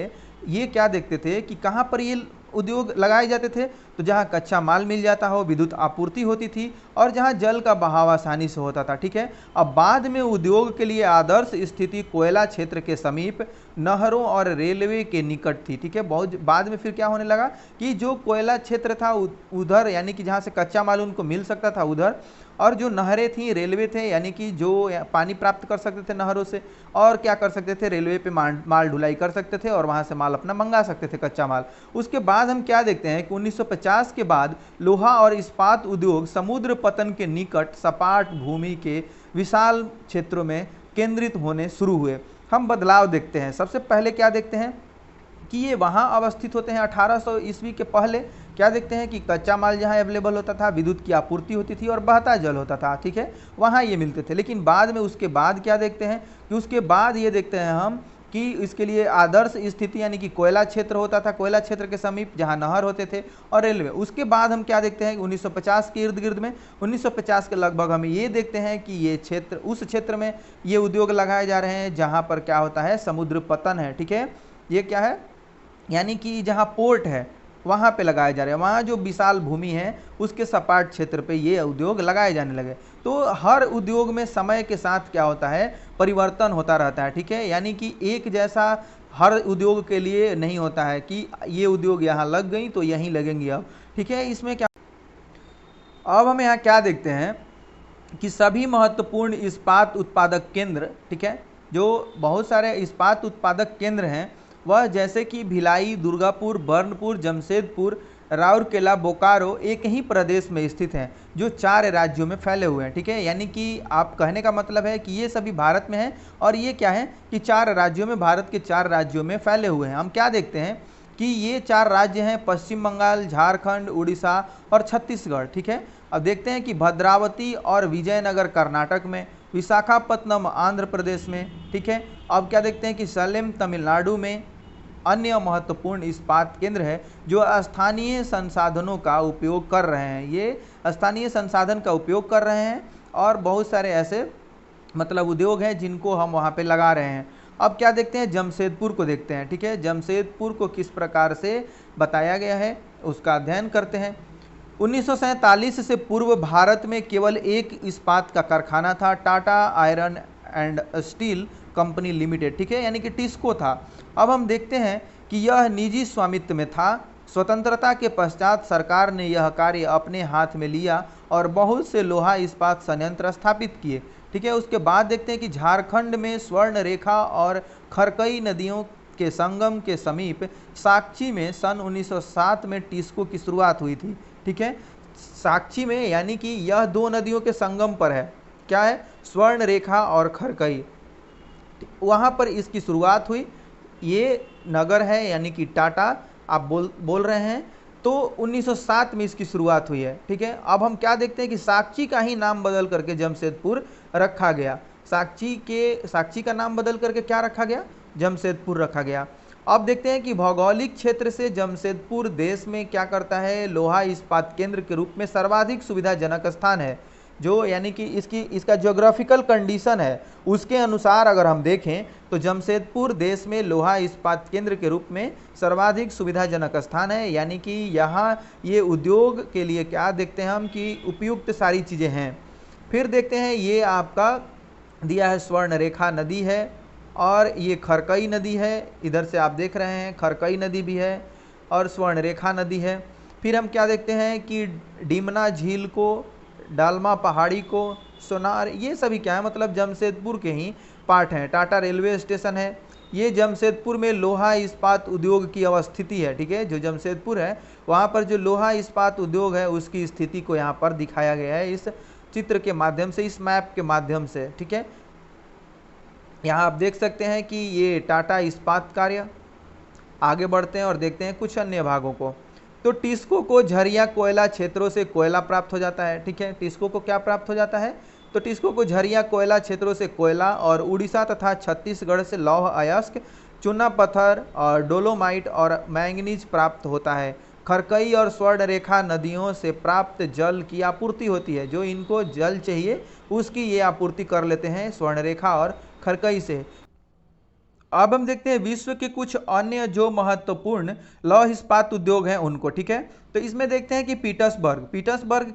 ये क्या देखते थे कि कहाँ पर ये उद्योग लगाए जाते थे? तो जहाँ कच्चा माल मिल जाता हो, विद्युत आपूर्ति होती थी और जहाँ जल का बहाव आसानी से होता था। ठीक है, अब बाद में उद्योग के लिए आदर्श स्थिति कोयला क्षेत्र के समीप, नहरों और रेलवे के निकट थी। ठीक है, बहुत बाद में फिर क्या होने लगा कि जो कोयला क्षेत्र था उधर, यानी कि जहाँ से कच्चा माल उनको मिल सकता था उधर, और जो नहरें थी, रेलवे थे, यानी कि जो पानी प्राप्त कर सकते थे नहरों से, और क्या कर सकते थे, रेलवे पे माल ढुलाई कर सकते थे और वहाँ से माल अपना मंगा सकते थे, कच्चा माल। उसके बाद हम क्या देखते हैं कि 1950 के बाद लोहा और इस्पात उद्योग समुद्र पतन के निकट सपाट भूमि के विशाल क्षेत्रों में केंद्रित होने शुरू हुए। हम बदलाव देखते हैं। सबसे पहले क्या देखते हैं कि ये वहाँ अवस्थित होते हैं 1800 ईस्वी के पहले। क्या देखते हैं कि कच्चा माल जहाँ अवेलेबल होता था, विद्युत की आपूर्ति होती थी और बहता जल होता था। ठीक है, वहाँ ये मिलते थे। लेकिन बाद में उसके बाद क्या देखते हैं कि उसके बाद ये देखते हैं हम कि इसके लिए आदर्श स्थिति यानी कि कोयला क्षेत्र होता था, कोयला क्षेत्र के समीप जहाँ नहर होते थे और रेलवे। उसके बाद हम क्या देखते हैं 1950 के इर्द गिर्द में, 1950 के लगभग हम ये देखते हैं कि ये क्षेत्र, उस क्षेत्र में ये उद्योग लगाए जा रहे हैं जहाँ पर क्या होता है, समुद्र पतन है। ठीक है, ये क्या है, यानी कि जहाँ पोर्ट है वहाँ पे लगाए जा रहे हैं, वहाँ जो विशाल भूमि है उसके सपाट क्षेत्र पे ये उद्योग लगाए जाने लगे। तो हर उद्योग में समय के साथ क्या होता है, परिवर्तन होता रहता है। ठीक है, यानी कि एक जैसा हर उद्योग के लिए नहीं होता है कि ये उद्योग यहाँ लग गई तो यहीं लगेंगी अब। ठीक है, इसमें क्या, अब हम यहाँ क्या देखते हैं कि सभी महत्वपूर्ण इस्पात उत्पादक केंद्र, ठीक है, जो बहुत सारे इस्पात उत्पादक केंद्र हैं वह जैसे कि भिलाई, दुर्गापुर, बर्नपुर, जमशेदपुर, राउरकेला, बोकारो एक ही प्रदेश में स्थित हैं जो 4 राज्यों में फैले हुए हैं। ठीक है, यानी कि आप कहने का मतलब है कि ये सभी भारत में हैं और ये क्या है कि 4 राज्यों में, भारत के 4 राज्यों में फैले हुए हैं। हम क्या देखते हैं कि ये 4 राज्य हैं पश्चिम बंगाल, झारखंड, उड़ीसा और छत्तीसगढ़। ठीक है, अब देखते हैं कि भद्रावती और विजयनगर कर्नाटक में, विशाखापत्तनम आंध्र प्रदेश में। ठीक है, अब क्या देखते हैं कि सलेम तमिलनाडु में अन्य महत्वपूर्ण इस्पात केंद्र है जो स्थानीय संसाधनों का उपयोग कर रहे हैं। ये स्थानीय संसाधन का उपयोग कर रहे हैं और बहुत सारे ऐसे मतलब उद्योग हैं जिनको हम वहाँ पे लगा रहे हैं। अब क्या देखते हैं, जमशेदपुर को देखते हैं। ठीक है, जमशेदपुर को किस प्रकार से बताया गया है उसका अध्ययन करते हैं। 1947 से पूर्व भारत में केवल एक इस्पात का कारखाना था, Tata iron and steel company limited. ठीक है, यानी कि टिस्को था। अब हम देखते हैं कि यह निजी स्वामित्व में था। स्वतंत्रता के पश्चात सरकार ने यह कार्य अपने हाथ में लिया और बहुत से लोहा इस्पात संयंत्र स्थापित किए। ठीक है, उसके बाद देखते हैं कि झारखंड में स्वर्ण रेखा और खरकई नदियों के संगम के समीप साक्षी में सन 1907 में टिस्को की शुरुआत हुई थी। ठीक है, साक्षी में, यानी कि यह 2 नदियों के संगम पर है। क्या है, स्वर्ण रेखा और खरकई, वहाँ पर इसकी शुरुआत हुई। ये नगर है यानी कि टाटा आप बोल रहे हैं, तो 1907 में इसकी शुरुआत हुई है। ठीक है, अब हम क्या देखते हैं कि साक्षी का ही नाम बदल करके जमशेदपुर रखा गया। साक्षी का नाम बदल करके क्या रखा गया, जमशेदपुर रखा गया। अब देखते हैं कि भौगोलिक क्षेत्र से जमशेदपुर देश में क्या करता है, लोहा इस्पात केंद्र के रूप में सर्वाधिक सुविधाजनक स्थान है। जो यानी कि इसका ज्योग्राफिकल कंडीशन है उसके अनुसार अगर हम देखें तो जमशेदपुर देश में लोहा इस्पात केंद्र के रूप में सर्वाधिक सुविधाजनक स्थान है। यानी कि यहाँ ये उद्योग के लिए क्या देखते हैं हम कि उपयुक्त सारी चीज़ें हैं। फिर देखते हैं ये आपका दिया है स्वर्ण रेखा नदी है और ये खरकई नदी है, इधर से आप देख रहे हैं खरकई नदी भी है और स्वर्ण रेखा नदी है। फिर हम क्या देखते हैं कि डिमना झील को, डालमा पहाड़ी को, सोनार, ये सभी क्या है मतलब जमशेदपुर के ही पार्ट हैं। टाटा रेलवे स्टेशन है, ये जमशेदपुर में लोहा इस्पात उद्योग की अवस्थिति है। ठीक है, जो जमशेदपुर है वहाँ पर जो लोहा इस्पात उद्योग है उसकी स्थिति को यहाँ पर दिखाया गया है इस चित्र के माध्यम से, इस मैप के माध्यम से। ठीक है, यहाँ आप देख सकते हैं कि ये टाटा इस्पात कार्य। आगे बढ़ते हैं और देखते हैं कुछ अन्य भागों को। तो टिस्को को झरिया कोयला क्षेत्रों से कोयला प्राप्त हो जाता है। ठीक है, टिस्को को क्या प्राप्त हो जाता है, तो टिस्को को झरिया कोयला क्षेत्रों से कोयला और उड़ीसा तथा छत्तीसगढ़ से लौह अयस्क, चूना पत्थर और डोलोमाइट और मैंगनीज प्राप्त होता है। खरकई और स्वर्ण रेखा नदियों से प्राप्त जल की आपूर्ति होती है। जो इनको जल चाहिए उसकी ये आपूर्ति कर लेते हैं स्वर्ण रेखा और खरकई से। अब हम देखते हैं विश्व के कुछ अन्य जो महत्वपूर्ण लौह इस्पात उद्योग हैं उनको, ठीक है। तो इसमें देखते हैं कि पीटर्सबर्ग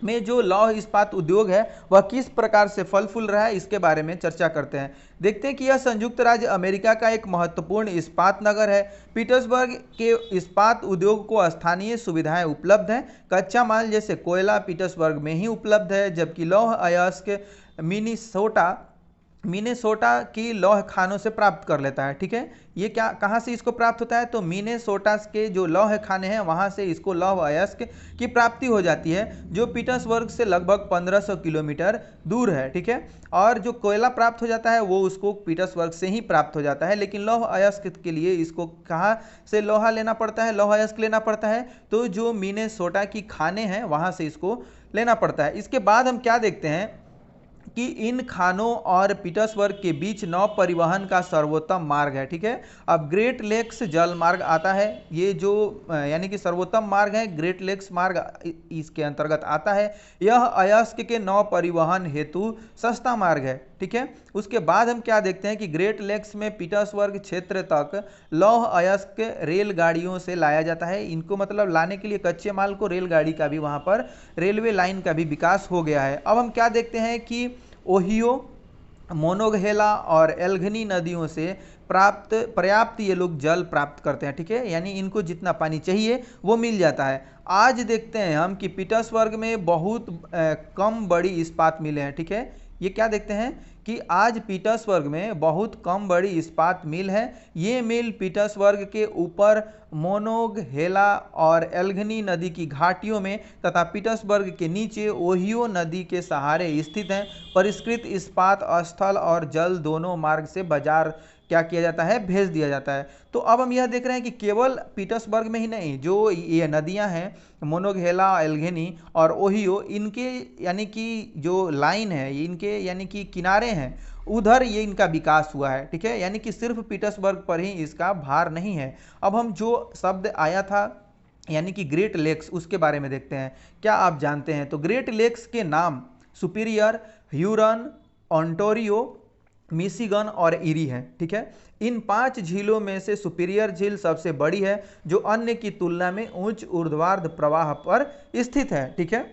में जो लौह इस्पात उद्योग है वह किस प्रकार से फल फूल रहा है, इसके बारे में चर्चा करते हैं। देखते हैं कि यह संयुक्त राज्य अमेरिका का एक महत्वपूर्ण इस्पात नगर है। पीटर्सबर्ग के इस्पात उद्योग को स्थानीय सुविधाएं उपलब्ध हैं। कच्चा माल जैसे कोयला पीटर्सबर्ग में ही उपलब्ध है, जबकि लौह अयस्क मिनेसोटा की लौह खानों से प्राप्त कर लेता है, ठीक है। ये क्या कहाँ से इसको प्राप्त होता है, तो मिनेसोटा के जो लौह खाने हैं वहाँ से इसको लौह अयस्क की प्राप्ति हो जाती है, जो पीटर्सबर्ग से लगभग 1500 किलोमीटर दूर है, ठीक है। और जो कोयला प्राप्त हो जाता है वो उसको पीटर्सबर्ग से ही प्राप्त हो जाता है, लेकिन लौह अयस्क के लिए इसको कहाँ से लोहा लेना पड़ता है, लौह अयस्क लेना पड़ता है, तो जो मिनेसोटा की खाने हैं वहाँ से इसको लेना पड़ता है। इसके बाद हम क्या देखते हैं कि इन खानों और पीटर्सबर्ग के बीच नौ परिवहन का सर्वोत्तम मार्ग है, ठीक है। अब ग्रेट लेक्स जल मार्ग आता है, ये जो यानी कि सर्वोत्तम मार्ग है, ग्रेट लेक्स मार्ग इसके अंतर्गत आता है। यह अयस्क के नौ परिवहन हेतु सस्ता मार्ग है, ठीक है। उसके बाद हम क्या देखते हैं कि ग्रेट लेक्स में पीटर्सबर्ग क्षेत्र तक लौह अयस्क रेलगाड़ियों से लाया जाता है। इनको मतलब लाने के लिए कच्चे माल को रेलगाड़ी का भी वहां पर रेलवे लाइन का भी विकास हो गया है। अब हम क्या देखते हैं कि ओहियो, मोनोगहेला और एल्गनी नदियों से पर्याप्त ये लोग जल प्राप्त करते हैं, ठीक है। यानी इनको जितना पानी चाहिए वो मिल जाता है। आज देखते हैं हम कि पीटर्सबर्ग में बहुत कम बड़ी इस्पात मिलें हैं, ठीक है। ये क्या देखते हैं कि आज पीटर्सबर्ग में बहुत कम बड़ी इस्पात मिल है। ये मिल पीटर्सबर्ग के ऊपर मोनोगहेला और एल्गनी नदी की घाटियों में तथा पीटर्सबर्ग के नीचे ओहियो नदी के सहारे स्थित हैं। परिष्कृत इस्पात स्थल और जल दोनों मार्ग से बाजार क्या किया जाता है, भेज दिया जाता है। तो अब हम यह देख रहे हैं कि केवल पीटर्सबर्ग में ही नहीं, जो ये नदियां हैं मोनोगहेला, एल्गनी और ओहियो, इनके यानी कि जो लाइन है, इनके यानी कि किनारे हैं, उधर ये इनका विकास हुआ है, ठीक है। यानी कि सिर्फ पीटर्सबर्ग पर ही इसका भार नहीं है। अब हम जो शब्द आया था यानी कि ग्रेट लेक्स, उसके बारे में देखते हैं। क्या आप जानते हैं, तो ग्रेट लेक्स के नाम सुपीरियर, ह्यूरन, ओंटारियो, मिशिगन और इरी है, ठीक है। इन 5 झीलों में से सुपीरियर झील सबसे बड़ी है, जो अन्य की तुलना में उच्च ऊर्ध्वाधर प्रवाह पर स्थित है, ठीक है।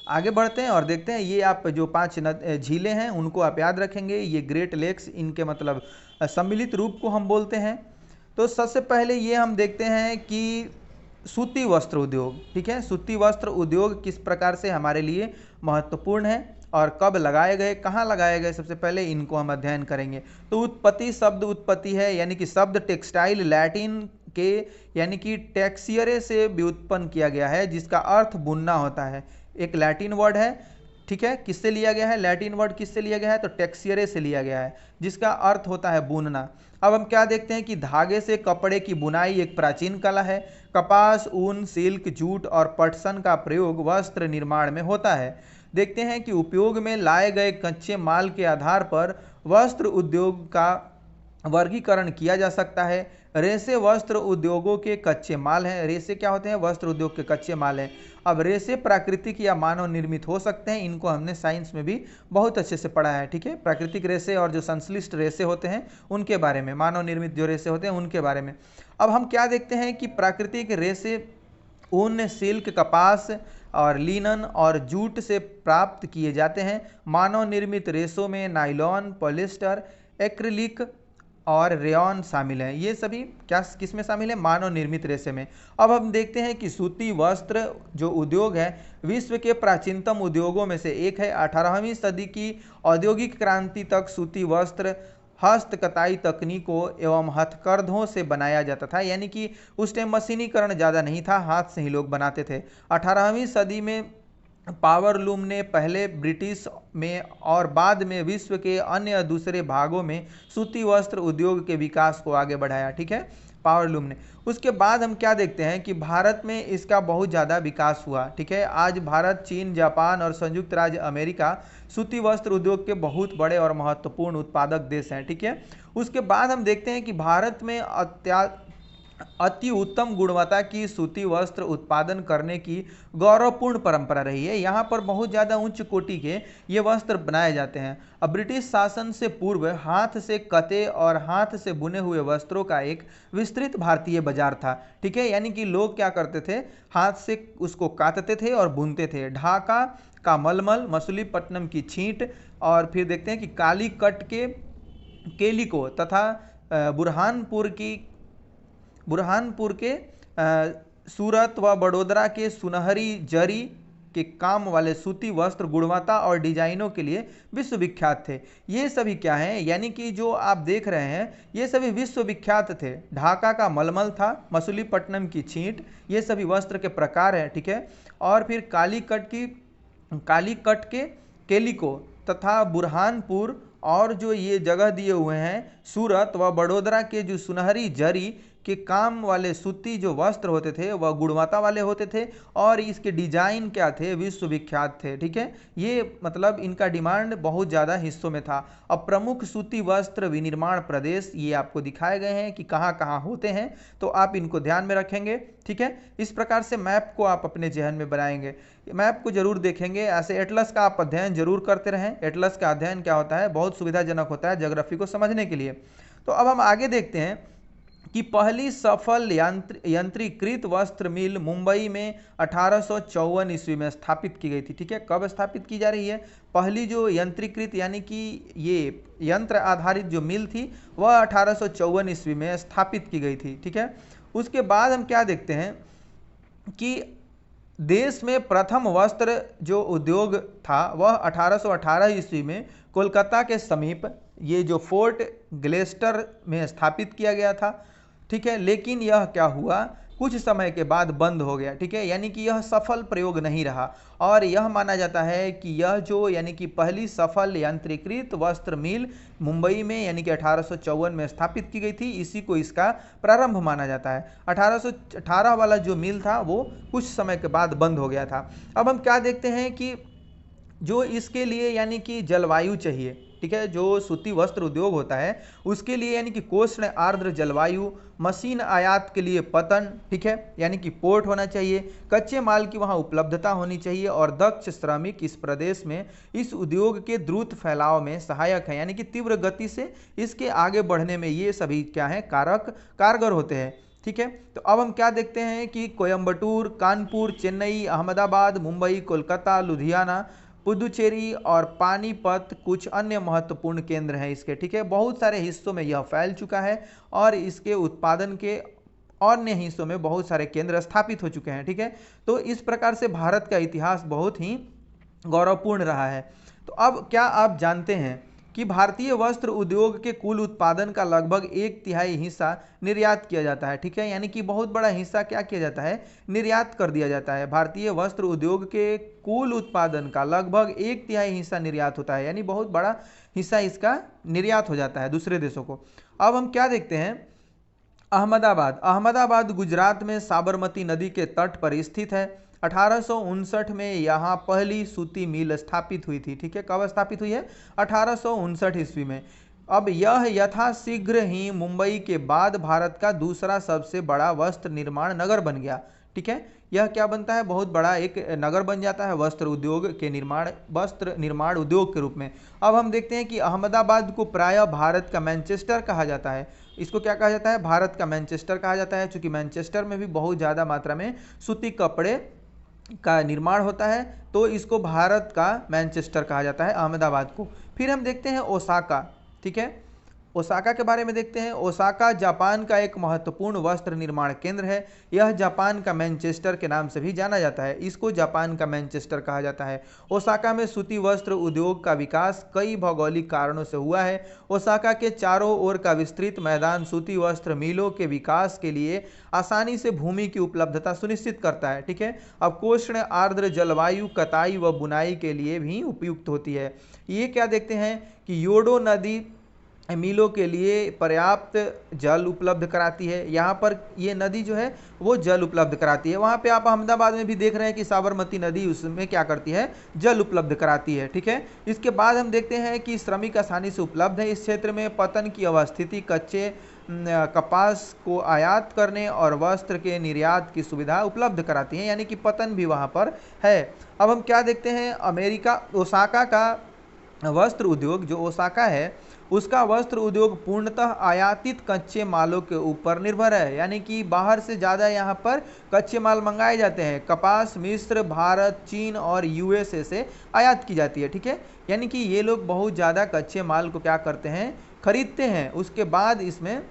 आगे बढ़ते हैं और देखते हैं ये आप जो 5 झीलें हैं उनको आप याद रखेंगे। ये ग्रेट लेक्स, इनके मतलब सम्मिलित रूप को हम बोलते हैं। तो सबसे पहले ये हम देखते हैं कि सूती वस्त्र उद्योग, ठीक है। सूती वस्त्र उद्योग किस प्रकार से हमारे लिए महत्वपूर्ण है और कब लगाए गए, कहाँ लगाए गए, सबसे पहले इनको हम अध्ययन करेंगे। तो उत्पत्ति, शब्द उत्पत्ति है, यानी कि शब्द टेक्सटाइल लैटिन के यानी कि टेक्सियरे से व्युत्पन्न किया गया है, जिसका अर्थ बुनना होता है। एक लैटिन वर्ड है, ठीक है। किससे लिया गया है, लैटिन वर्ड किससे लिया गया है, तो टेक्सियरे से लिया गया है, जिसका अर्थ होता है बुनना। अब हम क्या देखते हैं कि धागे से कपड़े की बुनाई एक प्राचीन कला है। कपास, ऊन, सिल्क, जूट और पटसन का प्रयोग वस्त्र निर्माण में होता है। देखते हैं कि उपयोग में लाए गए कच्चे माल के आधार पर वस्त्र उद्योग का वर्गीकरण किया जा सकता है। रेशे वस्त्र उद्योगों के कच्चे माल हैं। रेशे क्या होते हैं, वस्त्र उद्योग के कच्चे माल हैं। अब रेशे प्राकृतिक या मानव निर्मित हो सकते हैं, इनको हमने साइंस में भी बहुत अच्छे से पढ़ा है, ठीक है। प्राकृतिक रेशे और जो संश्लिष्ट रेशे होते हैं उनके बारे में, मानव निर्मित जो रेशे होते हैं उनके बारे में। अब हम क्या देखते हैं कि प्राकृतिक रेशे ऊन, सिल्क, कपास और लिनन और जूट से प्राप्त किए जाते हैं। मानव निर्मित रेशों में नायलॉन, पॉलिएस्टर, एक्रिलिक और रेयॉन शामिल हैं। ये सभी क्या किस में शामिल है, मानव निर्मित रेशे में। अब हम देखते हैं कि सूती वस्त्र जो उद्योग है विश्व के प्राचीनतम उद्योगों में से एक है। 18वीं सदी की औद्योगिक क्रांति तक सूती वस्त्र हस्तकताई तकनीकों एवं हथकरघों से बनाया जाता था, यानी कि उस टाइम मशीनीकरण ज़्यादा नहीं था, हाथ से ही लोग बनाते थे। 18वीं सदी में पावरलूम ने पहले ब्रिटिश में और बाद में विश्व के अन्य दूसरे भागों में सूती वस्त्र उद्योग के विकास को आगे बढ़ाया, ठीक है, पावरलूम ने। उसके बाद हम क्या देखते हैं कि भारत में इसका बहुत ज़्यादा विकास हुआ, ठीक है। आज भारत, चीन, जापान और संयुक्त राज्य अमेरिका सूती वस्त्र उद्योग के बहुत बड़े और महत्वपूर्ण उत्पादक देश हैं, ठीक है। उसके बाद हम देखते हैं कि भारत में अति उत्तम गुणवत्ता की सूती वस्त्र उत्पादन करने की गौरवपूर्ण परंपरा रही है। यहाँ पर बहुत ज़्यादा उच्च कोटि के ये वस्त्र बनाए जाते हैं। अब ब्रिटिश शासन से पूर्व हाथ से कते और हाथ से बुने हुए वस्त्रों का एक विस्तृत भारतीय बाजार था। ठीक है, यानी कि लोग क्या करते थे, हाथ से उसको काटते थे और बुनते थे। ढाका का मलमल, मछलीपट्टनम की छींट, और फिर देखते हैं कि कालीकट के केलिको तथा बुरहानपुर के सूरत व बड़ोदरा के सुनहरी जरी के काम वाले सूती वस्त्र गुणवत्ता और डिजाइनों के लिए विश्वविख्यात थे। ये सभी क्या हैं, यानी कि जो आप देख रहे हैं ये सभी विश्वविख्यात थे। ढाका का मलमल था, मछलीपट्टनम की छींट, ये सभी वस्त्र के प्रकार हैं। ठीक है, और फिर कालीकट के केलिको तथा बुरहानपुर, और जो ये जगह दिए हुए हैं सूरत व बड़ोदरा के जो सुनहरी जरी के काम वाले सूती जो वस्त्र होते थे वह गुणवत्ता वाले होते थे, और इसके डिजाइन क्या थे, विश्वविख्यात थे। ठीक है, ये मतलब इनका डिमांड बहुत ज़्यादा हिस्सों में था। अब प्रमुख सूती वस्त्र विनिर्माण प्रदेश ये आपको दिखाए गए हैं कि कहाँ कहाँ होते हैं, तो आप इनको ध्यान में रखेंगे। ठीक है, इस प्रकार से मैप को आप अपने जहन में बनाएंगे, मैप को जरूर देखेंगे। ऐसे एटलस का आप अध्ययन जरूर करते रहें। एटलस का अध्ययन क्या होता है, बहुत सुविधाजनक होता है ज्योग्राफी को समझने के लिए। तो अब हम आगे देखते हैं कि पहली सफल यंत्रीकृत वस्त्र मिल मुंबई में 1854 ईस्वी में स्थापित की गई थी। ठीक है, कब स्थापित की जा रही है, पहली जो यंत्रीकृत यानी कि ये यंत्र आधारित जो मिल थी वह 1854 ईस्वी में स्थापित की गई थी। ठीक है, उसके बाद हम क्या देखते हैं कि देश में प्रथम वस्त्र जो उद्योग था वह 1818 ईस्वी में कोलकाता के समीप ये जो फोर्ट ग्लेस्टर में स्थापित किया गया था। ठीक है, लेकिन यह क्या हुआ, कुछ समय के बाद बंद हो गया। ठीक है, यानी कि यह सफल प्रयोग नहीं रहा, और यह माना जाता है कि यह जो यानी कि पहली सफल यंत्रीकृत वस्त्र मिल मुंबई में यानी कि 1854 में स्थापित की गई थी, इसी को इसका प्रारंभ माना जाता है। 1818 वाला जो मिल था वो कुछ समय के बाद बंद हो गया था। अब हम क्या देखते हैं कि जो इसके लिए यानी कि जलवायु चाहिए। ठीक है, जो सूती वस्त्र उद्योग होता है उसके लिए यानी कि कोष्ण आर्द्र जलवायु, मशीन आयात के लिए पतन, ठीक है, यानी कि पोर्ट होना चाहिए, कच्चे माल की वहाँ उपलब्धता होनी चाहिए, और दक्ष श्रमिक इस प्रदेश में इस उद्योग के द्रुत फैलाव में सहायक है, यानी कि तीव्र गति से इसके आगे बढ़ने में ये सभी क्या है, कारगर होते हैं। ठीक है, तो अब हम क्या देखते हैं कि कोयम्बटूर, कानपुर, चेन्नई, अहमदाबाद, मुंबई, कोलकाता, लुधियाना, पुदुचेरी और पानीपत कुछ अन्य महत्वपूर्ण केंद्र हैं इसके। ठीक है, बहुत सारे हिस्सों में यह फैल चुका है, और इसके उत्पादन के अन्य हिस्सों में बहुत सारे केंद्र स्थापित हो चुके हैं। ठीक है, तो इस प्रकार से भारत का इतिहास बहुत ही गौरवपूर्ण रहा है। तो अब क्या आप जानते हैं कि भारतीय वस्त्र उद्योग के कुल उत्पादन का लगभग 1/3 हिस्सा निर्यात किया जाता है। ठीक है, यानी कि बहुत बड़ा हिस्सा क्या किया जाता है, निर्यात कर दिया जाता है। भारतीय वस्त्र उद्योग के कुल उत्पादन का लगभग 1/3 हिस्सा निर्यात होता है, यानी बहुत बड़ा हिस्सा इसका निर्यात हो जाता है दूसरे देशों को। अब हम क्या देखते हैं, अहमदाबाद गुजरात में साबरमती नदी के तट पर स्थित है। 1859 में यहाँ पहली सूती मिल स्थापित हुई थी। ठीक है, कब स्थापित हुई है, 1859 ईस्वी में। अब यह यथाशीघ्र ही मुंबई के बाद भारत का दूसरा सबसे बड़ा वस्त्र निर्माण नगर बन गया। ठीक है, यह क्या बनता है, बहुत बड़ा एक नगर बन जाता है वस्त्र निर्माण उद्योग के रूप में। अब हम देखते हैं कि अहमदाबाद को प्रायः भारत का मैनचेस्टर कहा जाता है। इसको क्या कहा जाता है, भारत का मैनचेस्टर कहा जाता है, क्योंकि मैनचेस्टर में भी बहुत ज़्यादा मात्रा में सूती कपड़े का निर्माण होता है, तो इसको भारत का मैनचेस्टर कहा जाता है अहमदाबाद को। फिर हम देखते हैं ओसाका। ठीक है, ओसाका के बारे में देखते हैं। ओसाका जापान का एक महत्वपूर्ण वस्त्र निर्माण केंद्र है। यह जापान का मैनचेस्टर के नाम से भी जाना जाता है, इसको जापान का मैनचेस्टर कहा जाता है। ओसाका में सूती वस्त्र उद्योग का विकास कई भौगोलिक कारणों से हुआ है। ओसाका के चारों ओर का विस्तृत मैदान सूती वस्त्र मिलों के विकास के लिए आसानी से भूमि की उपलब्धता सुनिश्चित करता है। ठीक है, अब कोष्ण आर्द्र जलवायु कताई व बुनाई के लिए भी उपयुक्त होती है। ये क्या देखते हैं कि योडो नदी मिलों के लिए पर्याप्त जल उपलब्ध कराती है। यहाँ पर ये नदी जो है वो जल उपलब्ध कराती है। वहाँ पे आप अहमदाबाद में भी देख रहे हैं कि साबरमती नदी उसमें क्या करती है, जल उपलब्ध कराती है। ठीक है, इसके बाद हम देखते हैं कि श्रमिक आसानी से उपलब्ध है इस क्षेत्र में। पतन की अवस्थिति कच्चे कपास को आयात करने और वस्त्र के निर्यात की सुविधा उपलब्ध कराती है, यानी कि पतन भी वहाँ पर है। अब हम क्या देखते हैं, अमेरिका ओसाका का वस्त्र उद्योग, जो ओसाका है उसका वस्त्र उद्योग पूर्णतः आयातित कच्चे मालों के ऊपर निर्भर है, यानी कि बाहर से ज़्यादा यहाँ पर कच्चे माल मंगाए जाते हैं। कपास मिस्र, भारत, चीन और यूएसए से आयात की जाती है। ठीक है, यानी कि ये लोग बहुत ज़्यादा कच्चे माल को क्या करते हैं, खरीदते हैं, उसके बाद इसमें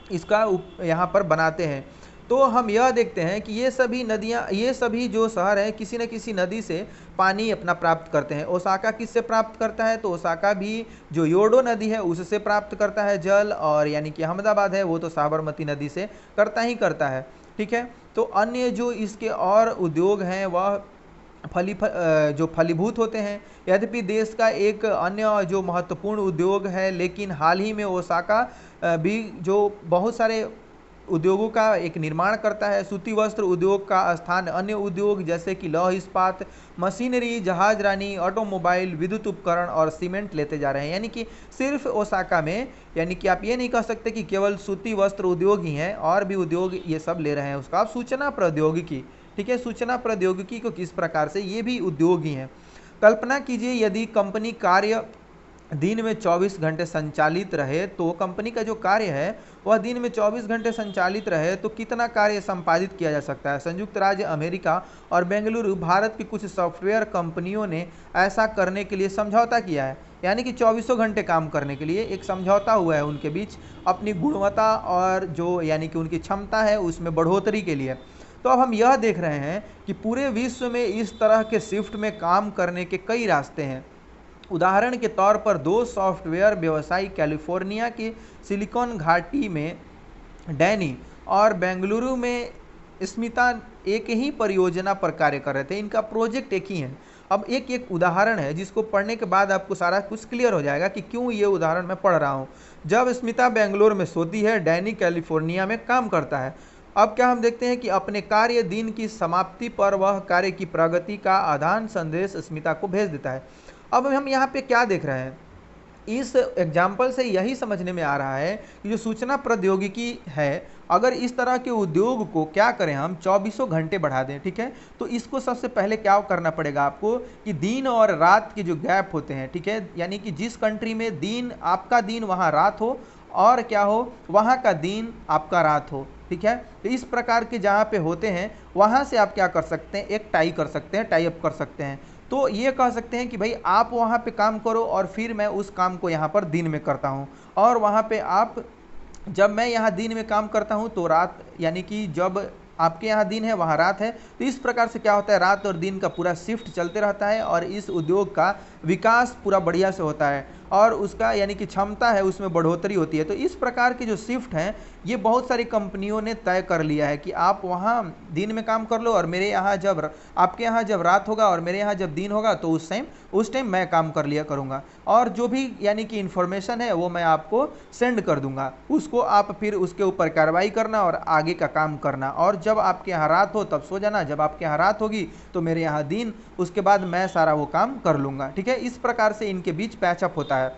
इसका यहाँ पर बनाते हैं। तो हम यह देखते हैं कि ये सभी नदियाँ, ये सभी जो शहर हैं किसी न किसी नदी से पानी अपना प्राप्त करते हैं। ओसाका किससे प्राप्त करता है, तो ओसाका भी जो योडो नदी है उससे प्राप्त करता है जल, और यानी कि अहमदाबाद है वो तो साबरमती नदी से करता ही करता है। ठीक है, तो अन्य जो इसके और उद्योग हैं वह जो फलीभूत होते हैं। यद्यपि देश का एक अन्य जो महत्वपूर्ण उद्योग है, लेकिन हाल ही में ओसाका भी जो बहुत सारे उद्योगों का एक निर्माण करता है। सूती वस्त्र उद्योग का स्थान अन्य उद्योग जैसे कि लौह इस्पात, मशीनरी, जहाजरानी, ऑटोमोबाइल, विद्युत उपकरण और सीमेंट लेते जा रहे हैं। यानी कि सिर्फ ओसाका में, यानी कि आप ये नहीं कह सकते कि केवल सूती वस्त्र उद्योग ही हैं, और भी उद्योग ये सब ले रहे हैं उसका। आप सूचना प्रौद्योगिकी, ठीक है, सूचना प्रौद्योगिकी को किस प्रकार से, ये भी उद्योग ही हैं। कल्पना कीजिए यदि कंपनी कार्य दिन में 24 घंटे संचालित रहे, तो कंपनी का जो कार्य है वह दिन में 24 घंटे संचालित रहे तो कितना कार्य संपादित किया जा सकता है। संयुक्त राज्य अमेरिका और बेंगलुरु भारत की कुछ सॉफ्टवेयर कंपनियों ने ऐसा करने के लिए समझौता किया है, यानी कि 24 घंटे काम करने के लिए एक समझौता हुआ है उनके बीच, अपनी गुणवत्ता और जो यानी कि उनकी क्षमता है उसमें बढ़ोतरी के लिए। तो अब हम यह देख रहे हैं कि पूरे विश्व में इस तरह के शिफ्ट में काम करने के कई रास्ते हैं। उदाहरण के तौर पर दो सॉफ्टवेयर व्यवसायी कैलिफोर्निया की सिलिकॉन घाटी में डैनी और बेंगलुरु में स्मिता एक ही परियोजना पर कार्य कर रहे थे। इनका प्रोजेक्ट एक ही है। अब एक एक उदाहरण है जिसको पढ़ने के बाद आपको सारा कुछ क्लियर हो जाएगा कि क्यों ये उदाहरण मैं पढ़ रहा हूँ। जब स्मिता बेंगलोर में सोती है, डैनी कैलिफोर्निया में काम करता है। अब क्या हम देखते हैं कि अपने कार्य दिन की समाप्ति पर वह कार्य की प्रगति का आदान संदेश स्मिता को भेज देता है। अब हम यहाँ पे क्या देख रहे हैं, इस एग्जाम्पल से यही समझने में आ रहा है कि जो सूचना प्रौद्योगिकी है, अगर इस तरह के उद्योग को क्या करें हम 24 घंटे बढ़ा दें, ठीक है, तो इसको सबसे पहले क्या करना पड़ेगा आपको कि दिन और रात के जो गैप होते हैं, ठीक है, यानी कि जिस कंट्री में दिन आपका दिन वहाँ रात हो और क्या हो वहाँ का दिन आपका रात हो, ठीक है, तो इस प्रकार के जहाँ पे होते हैं वहाँ से आप क्या कर सकते हैं, एक टाई कर सकते हैं, टाई अप कर सकते हैं। तो ये कह सकते हैं कि भाई आप वहाँ पे काम करो और फिर मैं उस काम को यहाँ पर दिन में करता हूँ, और वहाँ पे आप, जब मैं यहाँ दिन में काम करता हूँ तो रात, यानी कि जब आपके यहाँ दिन है वहाँ रात है। तो इस प्रकार से क्या होता है, रात और दिन का पूरा शिफ्ट चलते रहता है और इस उद्योग का विकास पूरा बढ़िया से होता है और उसका यानी कि क्षमता है उसमें बढ़ोतरी होती है। तो इस प्रकार के जो शिफ्ट हैं ये बहुत सारी कंपनियों ने तय कर लिया है कि आप वहाँ दिन में काम कर लो और मेरे यहाँ जब आपके यहाँ जब रात होगा और मेरे यहाँ जब दिन होगा तो उस टाइम मैं काम कर लिया करूँगा, और जो भी यानी कि इन्फॉर्मेशन है वो मैं आपको सेंड कर दूंगा, उसको आप फिर उसके ऊपर कार्रवाई करना और आगे का काम करना। और जब आपके यहाँ रात हो तब सो जाना, जब आपके यहाँ रात होगी तो मेरे यहाँ दिन, उसके बाद मैं सारा वो काम कर लूँगा। ठीक है, इस प्रकार से इनके बीच पैचअप होता है।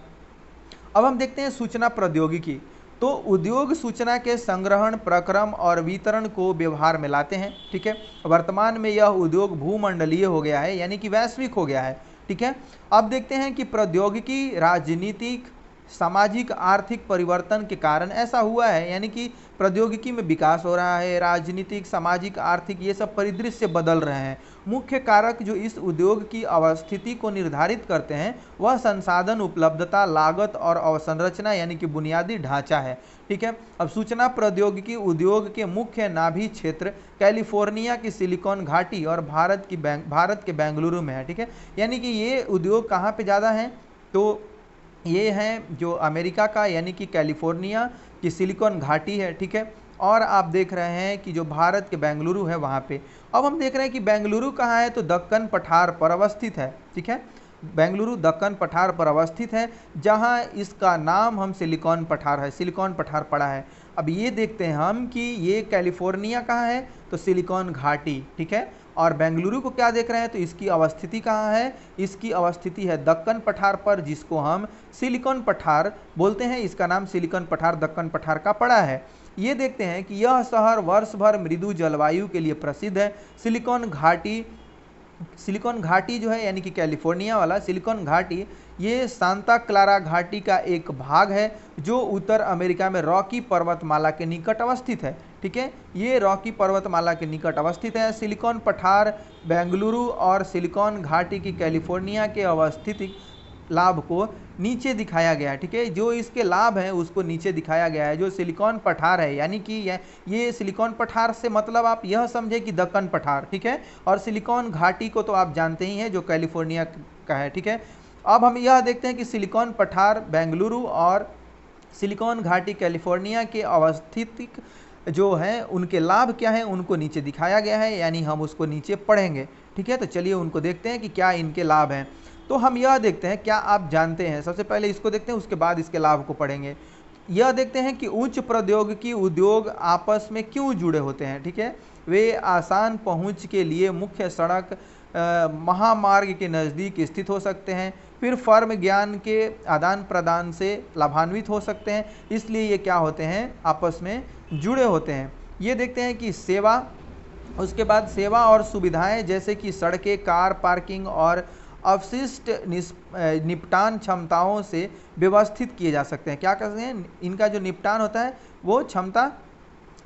अब हम देखते हैं सूचना प्रौद्योगिकी। तो उद्योग सूचना के संग्रहण, प्रक्रम और वितरण को व्यवहार में लाते हैं। ठीक है, वर्तमान में यह उद्योग भूमंडलीय हो गया है, यानी कि वैश्विक हो गया है। ठीक है, अब देखते हैं कि प्रौद्योगिकी राजनीतिक, सामाजिक, आर्थिक परिवर्तन के कारण ऐसा हुआ है, यानी कि प्रौद्योगिकी में विकास हो रहा है, राजनीतिक, सामाजिक, आर्थिक ये सब परिदृश्य बदल रहे हैं। मुख्य कारक जो इस उद्योग की अवस्थिति को निर्धारित करते हैं वह संसाधन उपलब्धता, लागत और अवसंरचना यानी कि बुनियादी ढांचा है। ठीक है, अब सूचना प्रौद्योगिकी उद्योग के मुख्य नाभि क्षेत्र कैलिफोर्निया की सिलिकॉन घाटी और भारत के बेंगलुरु में है। ठीक है, यानी कि ये उद्योग कहाँ पे ज़्यादा हैं, तो ये हैं जो अमेरिका का यानी कि कैलिफोर्निया की सिलिकॉन घाटी है। ठीक है, और आप देख रहे हैं कि जो भारत के बेंगलुरु है वहाँ पे। अब हम देख रहे हैं कि बेंगलुरु कहाँ है, तो दक्कन पठार पर अवस्थित है। ठीक है, बेंगलुरु दक्कन पठार पर अवस्थित है, जहां इसका नाम हम सिलिकॉन पठार है, सिलिकॉन पठार पड़ा है। अब ये देखते हैं हम कि ये कैलिफोर्निया कहाँ है, तो सिलिकॉन घाटी, ठीक है। और बेंगलुरु को क्या देख रहे हैं, तो इसकी अवस्थिति कहाँ है, इसकी अवस्थिति है दक्कन पठार पर, जिसको हम सिलिकॉन पठार बोलते हैं। इसका नाम सिलिकॉन पठार दक्कन पठार का पड़ा है। ये देखते हैं कि यह शहर वर्ष भर मृदु जलवायु के लिए प्रसिद्ध है। सिलिकॉन घाटी जो है, यानी कि कैलिफोर्निया वाला सिलिकॉन घाटी, ये सांता क्लारा घाटी का एक भाग है, जो उत्तर अमेरिका में रॉकी पर्वतमाला के निकट अवस्थित है, ठीक है। ये रॉकी पर्वतमाला के निकट अवस्थित है। सिलिकॉन पठार बेंगलुरु और सिलिकॉन घाटी की कैलिफोर्निया के अवस्थित लाभ को नीचे दिखाया गया है, ठीक है। जो इसके लाभ हैं उसको नीचे दिखाया गया है। जो सिलिकॉन पठार है, यानी कि ये सिलिकॉन पठार से मतलब आप यह समझे कि दक्कन पठार, ठीक है। और सिलिकॉन घाटी को तो आप जानते ही हैं, जो कैलिफोर्निया का है, ठीक है। अब हम यह देखते हैं कि सिलिकॉन पठार बेंगलुरु और सिलिकॉन घाटी कैलिफोर्निया के अवस्थित जो हैं उनके लाभ क्या हैं, उनको नीचे दिखाया गया है, यानी हम उसको नीचे पढ़ेंगे, ठीक है। तो चलिए उनको देखते हैं कि क्या इनके लाभ हैं। तो हम यह देखते हैं, क्या आप जानते हैं, सबसे पहले इसको देखते हैं, उसके बाद इसके लाभ को पढ़ेंगे। यह देखते हैं कि उच्च प्रौद्योगिकी उद्योग आपस में क्यों जुड़े होते हैं, ठीक है। वे आसान पहुंच के लिए मुख्य सड़क महामार्ग के नज़दीक स्थित हो सकते हैं, फिर फर्म ज्ञान के आदान प्रदान से लाभान्वित हो सकते हैं, इसलिए ये क्या होते हैं, आपस में जुड़े होते हैं। ये देखते हैं कि सेवा, उसके बाद सेवा और सुविधाएं जैसे कि सड़कें, कार पार्किंग और अवशिष्ट निपटान क्षमताओं से व्यवस्थित किए जा सकते हैं। क्या कहते हैं, इनका जो निपटान होता है वो क्षमता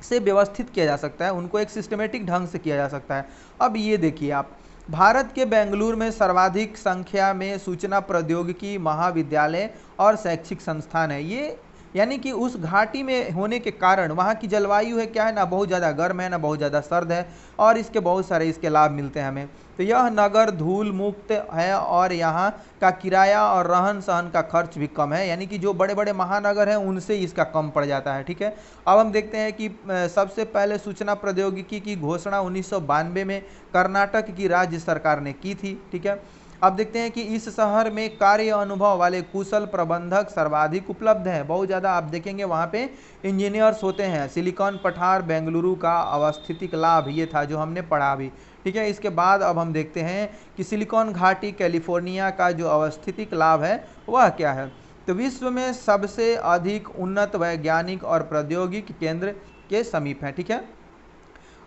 से व्यवस्थित किया जा सकता है, उनको एक सिस्टमेटिक ढंग से किया जा सकता है। अब ये देखिए आप, भारत के बेंगलुरु में सर्वाधिक संख्या में सूचना प्रौद्योगिकी महाविद्यालय और शैक्षिक संस्थान है। ये यानी कि उस घाटी में होने के कारण वहाँ की जलवायु है क्या है, ना बहुत ज़्यादा गर्म है ना बहुत ज़्यादा सर्द है, और इसके बहुत सारे इसके लाभ मिलते हैं हमें। तो यह नगर धूल मुक्त है और यहाँ का किराया और रहन सहन का खर्च भी कम है, यानी कि जो बड़े बड़े महानगर हैं उनसे इसका कम पड़ जाता है, ठीक है। अब हम देखते हैं कि सबसे पहले सूचना प्रौद्योगिकी की घोषणा 1992 में कर्नाटक की राज्य सरकार ने की थी, ठीक है। अब देखते हैं कि इस शहर में कार्य अनुभव वाले कुशल प्रबंधक सर्वाधिक उपलब्ध हैं, बहुत ज़्यादा आप देखेंगे वहाँ पे इंजीनियर्स होते हैं। सिलिकॉन पठार बेंगलुरु का अवस्थितिक लाभ ये था जो हमने पढ़ा अभी, ठीक है। इसके बाद अब हम देखते हैं कि सिलिकॉन घाटी कैलिफोर्निया का जो अवस्थितिक लाभ है वह क्या है। तो विश्व में सबसे अधिक उन्नत वैज्ञानिक और प्रौद्योगिक केंद्र के समीप है, ठीक है।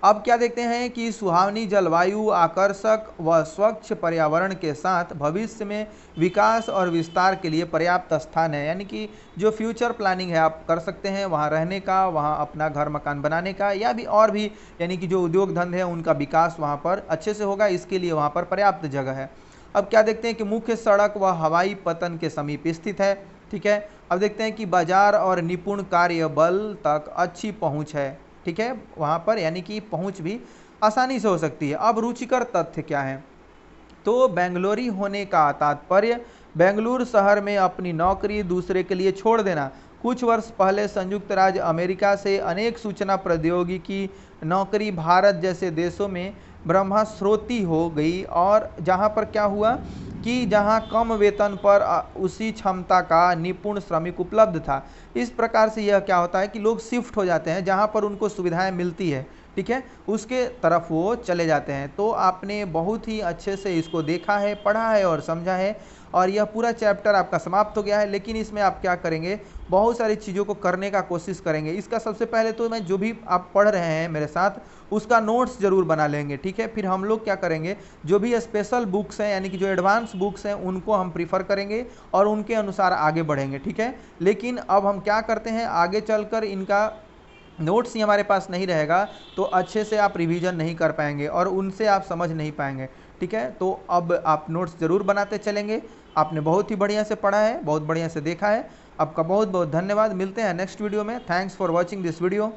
अब क्या देखते हैं कि सुहावनी जलवायु, आकर्षक व स्वच्छ पर्यावरण के साथ भविष्य में विकास और विस्तार के लिए पर्याप्त स्थान है, यानी कि जो फ्यूचर प्लानिंग है आप कर सकते हैं वहाँ रहने का, वहाँ अपना घर मकान बनाने का, या भी और भी यानी कि जो उद्योग धंधे हैं उनका विकास वहाँ पर अच्छे से होगा, इसके लिए वहाँ पर पर्याप्त जगह है। अब क्या देखते हैं कि मुख्य सड़क व हवाई पतन के समीप स्थित है, ठीक है। अब देखते हैं कि बाजार और निपुण कार्य बल तक अच्छी पहुँच है, ठीक है, वहाँ पर, यानी कि पहुँच भी आसानी से हो सकती है। अब रुचिकर तथ्य क्या है, तो बेंगलोरी होने का तात्पर्य बेंगलुरु शहर में अपनी नौकरी दूसरे के लिए छोड़ देना। कुछ वर्ष पहले संयुक्त राज्य अमेरिका से अनेक सूचना प्रौद्योगिकी नौकरी भारत जैसे देशों में ब्रह्मस्रोती हो गई, और जहाँ पर क्या हुआ कि जहाँ कम वेतन पर उसी क्षमता का निपुण श्रमिक उपलब्ध था। इस प्रकार से यह क्या होता है कि लोग शिफ्ट हो जाते हैं, जहाँ पर उनको सुविधाएं मिलती है, ठीक है, उसके तरफ वो चले जाते हैं। तो आपने बहुत ही अच्छे से इसको देखा है, पढ़ा है और समझा है, और यह पूरा चैप्टर आपका समाप्त हो गया है। लेकिन इसमें आप क्या करेंगे, बहुत सारी चीज़ों को करने का कोशिश करेंगे। इसका सबसे पहले तो मैं जो भी आप पढ़ रहे हैं मेरे साथ उसका नोट्स ज़रूर बना लेंगे, ठीक है। फिर हम लोग क्या करेंगे, जो भी स्पेशल बुक्स हैं यानी कि जो एडवांस बुक्स हैं उनको हम प्रीफर करेंगे और उनके अनुसार आगे बढ़ेंगे, ठीक है। लेकिन अब हम क्या करते हैं, आगे चलकर इनका नोट्स ही हमारे पास नहीं रहेगा तो अच्छे से आप रिवीजन नहीं कर पाएंगे और उनसे आप समझ नहीं पाएंगे, ठीक है। तो अब आप नोट्स ज़रूर बनाते चलेंगे। आपने बहुत ही बढ़िया से पढ़ा है, बहुत बढ़िया से देखा है। आपका बहुत बहुत धन्यवाद। मिलते हैं नेक्स्ट वीडियो में। Thanks for watching this video.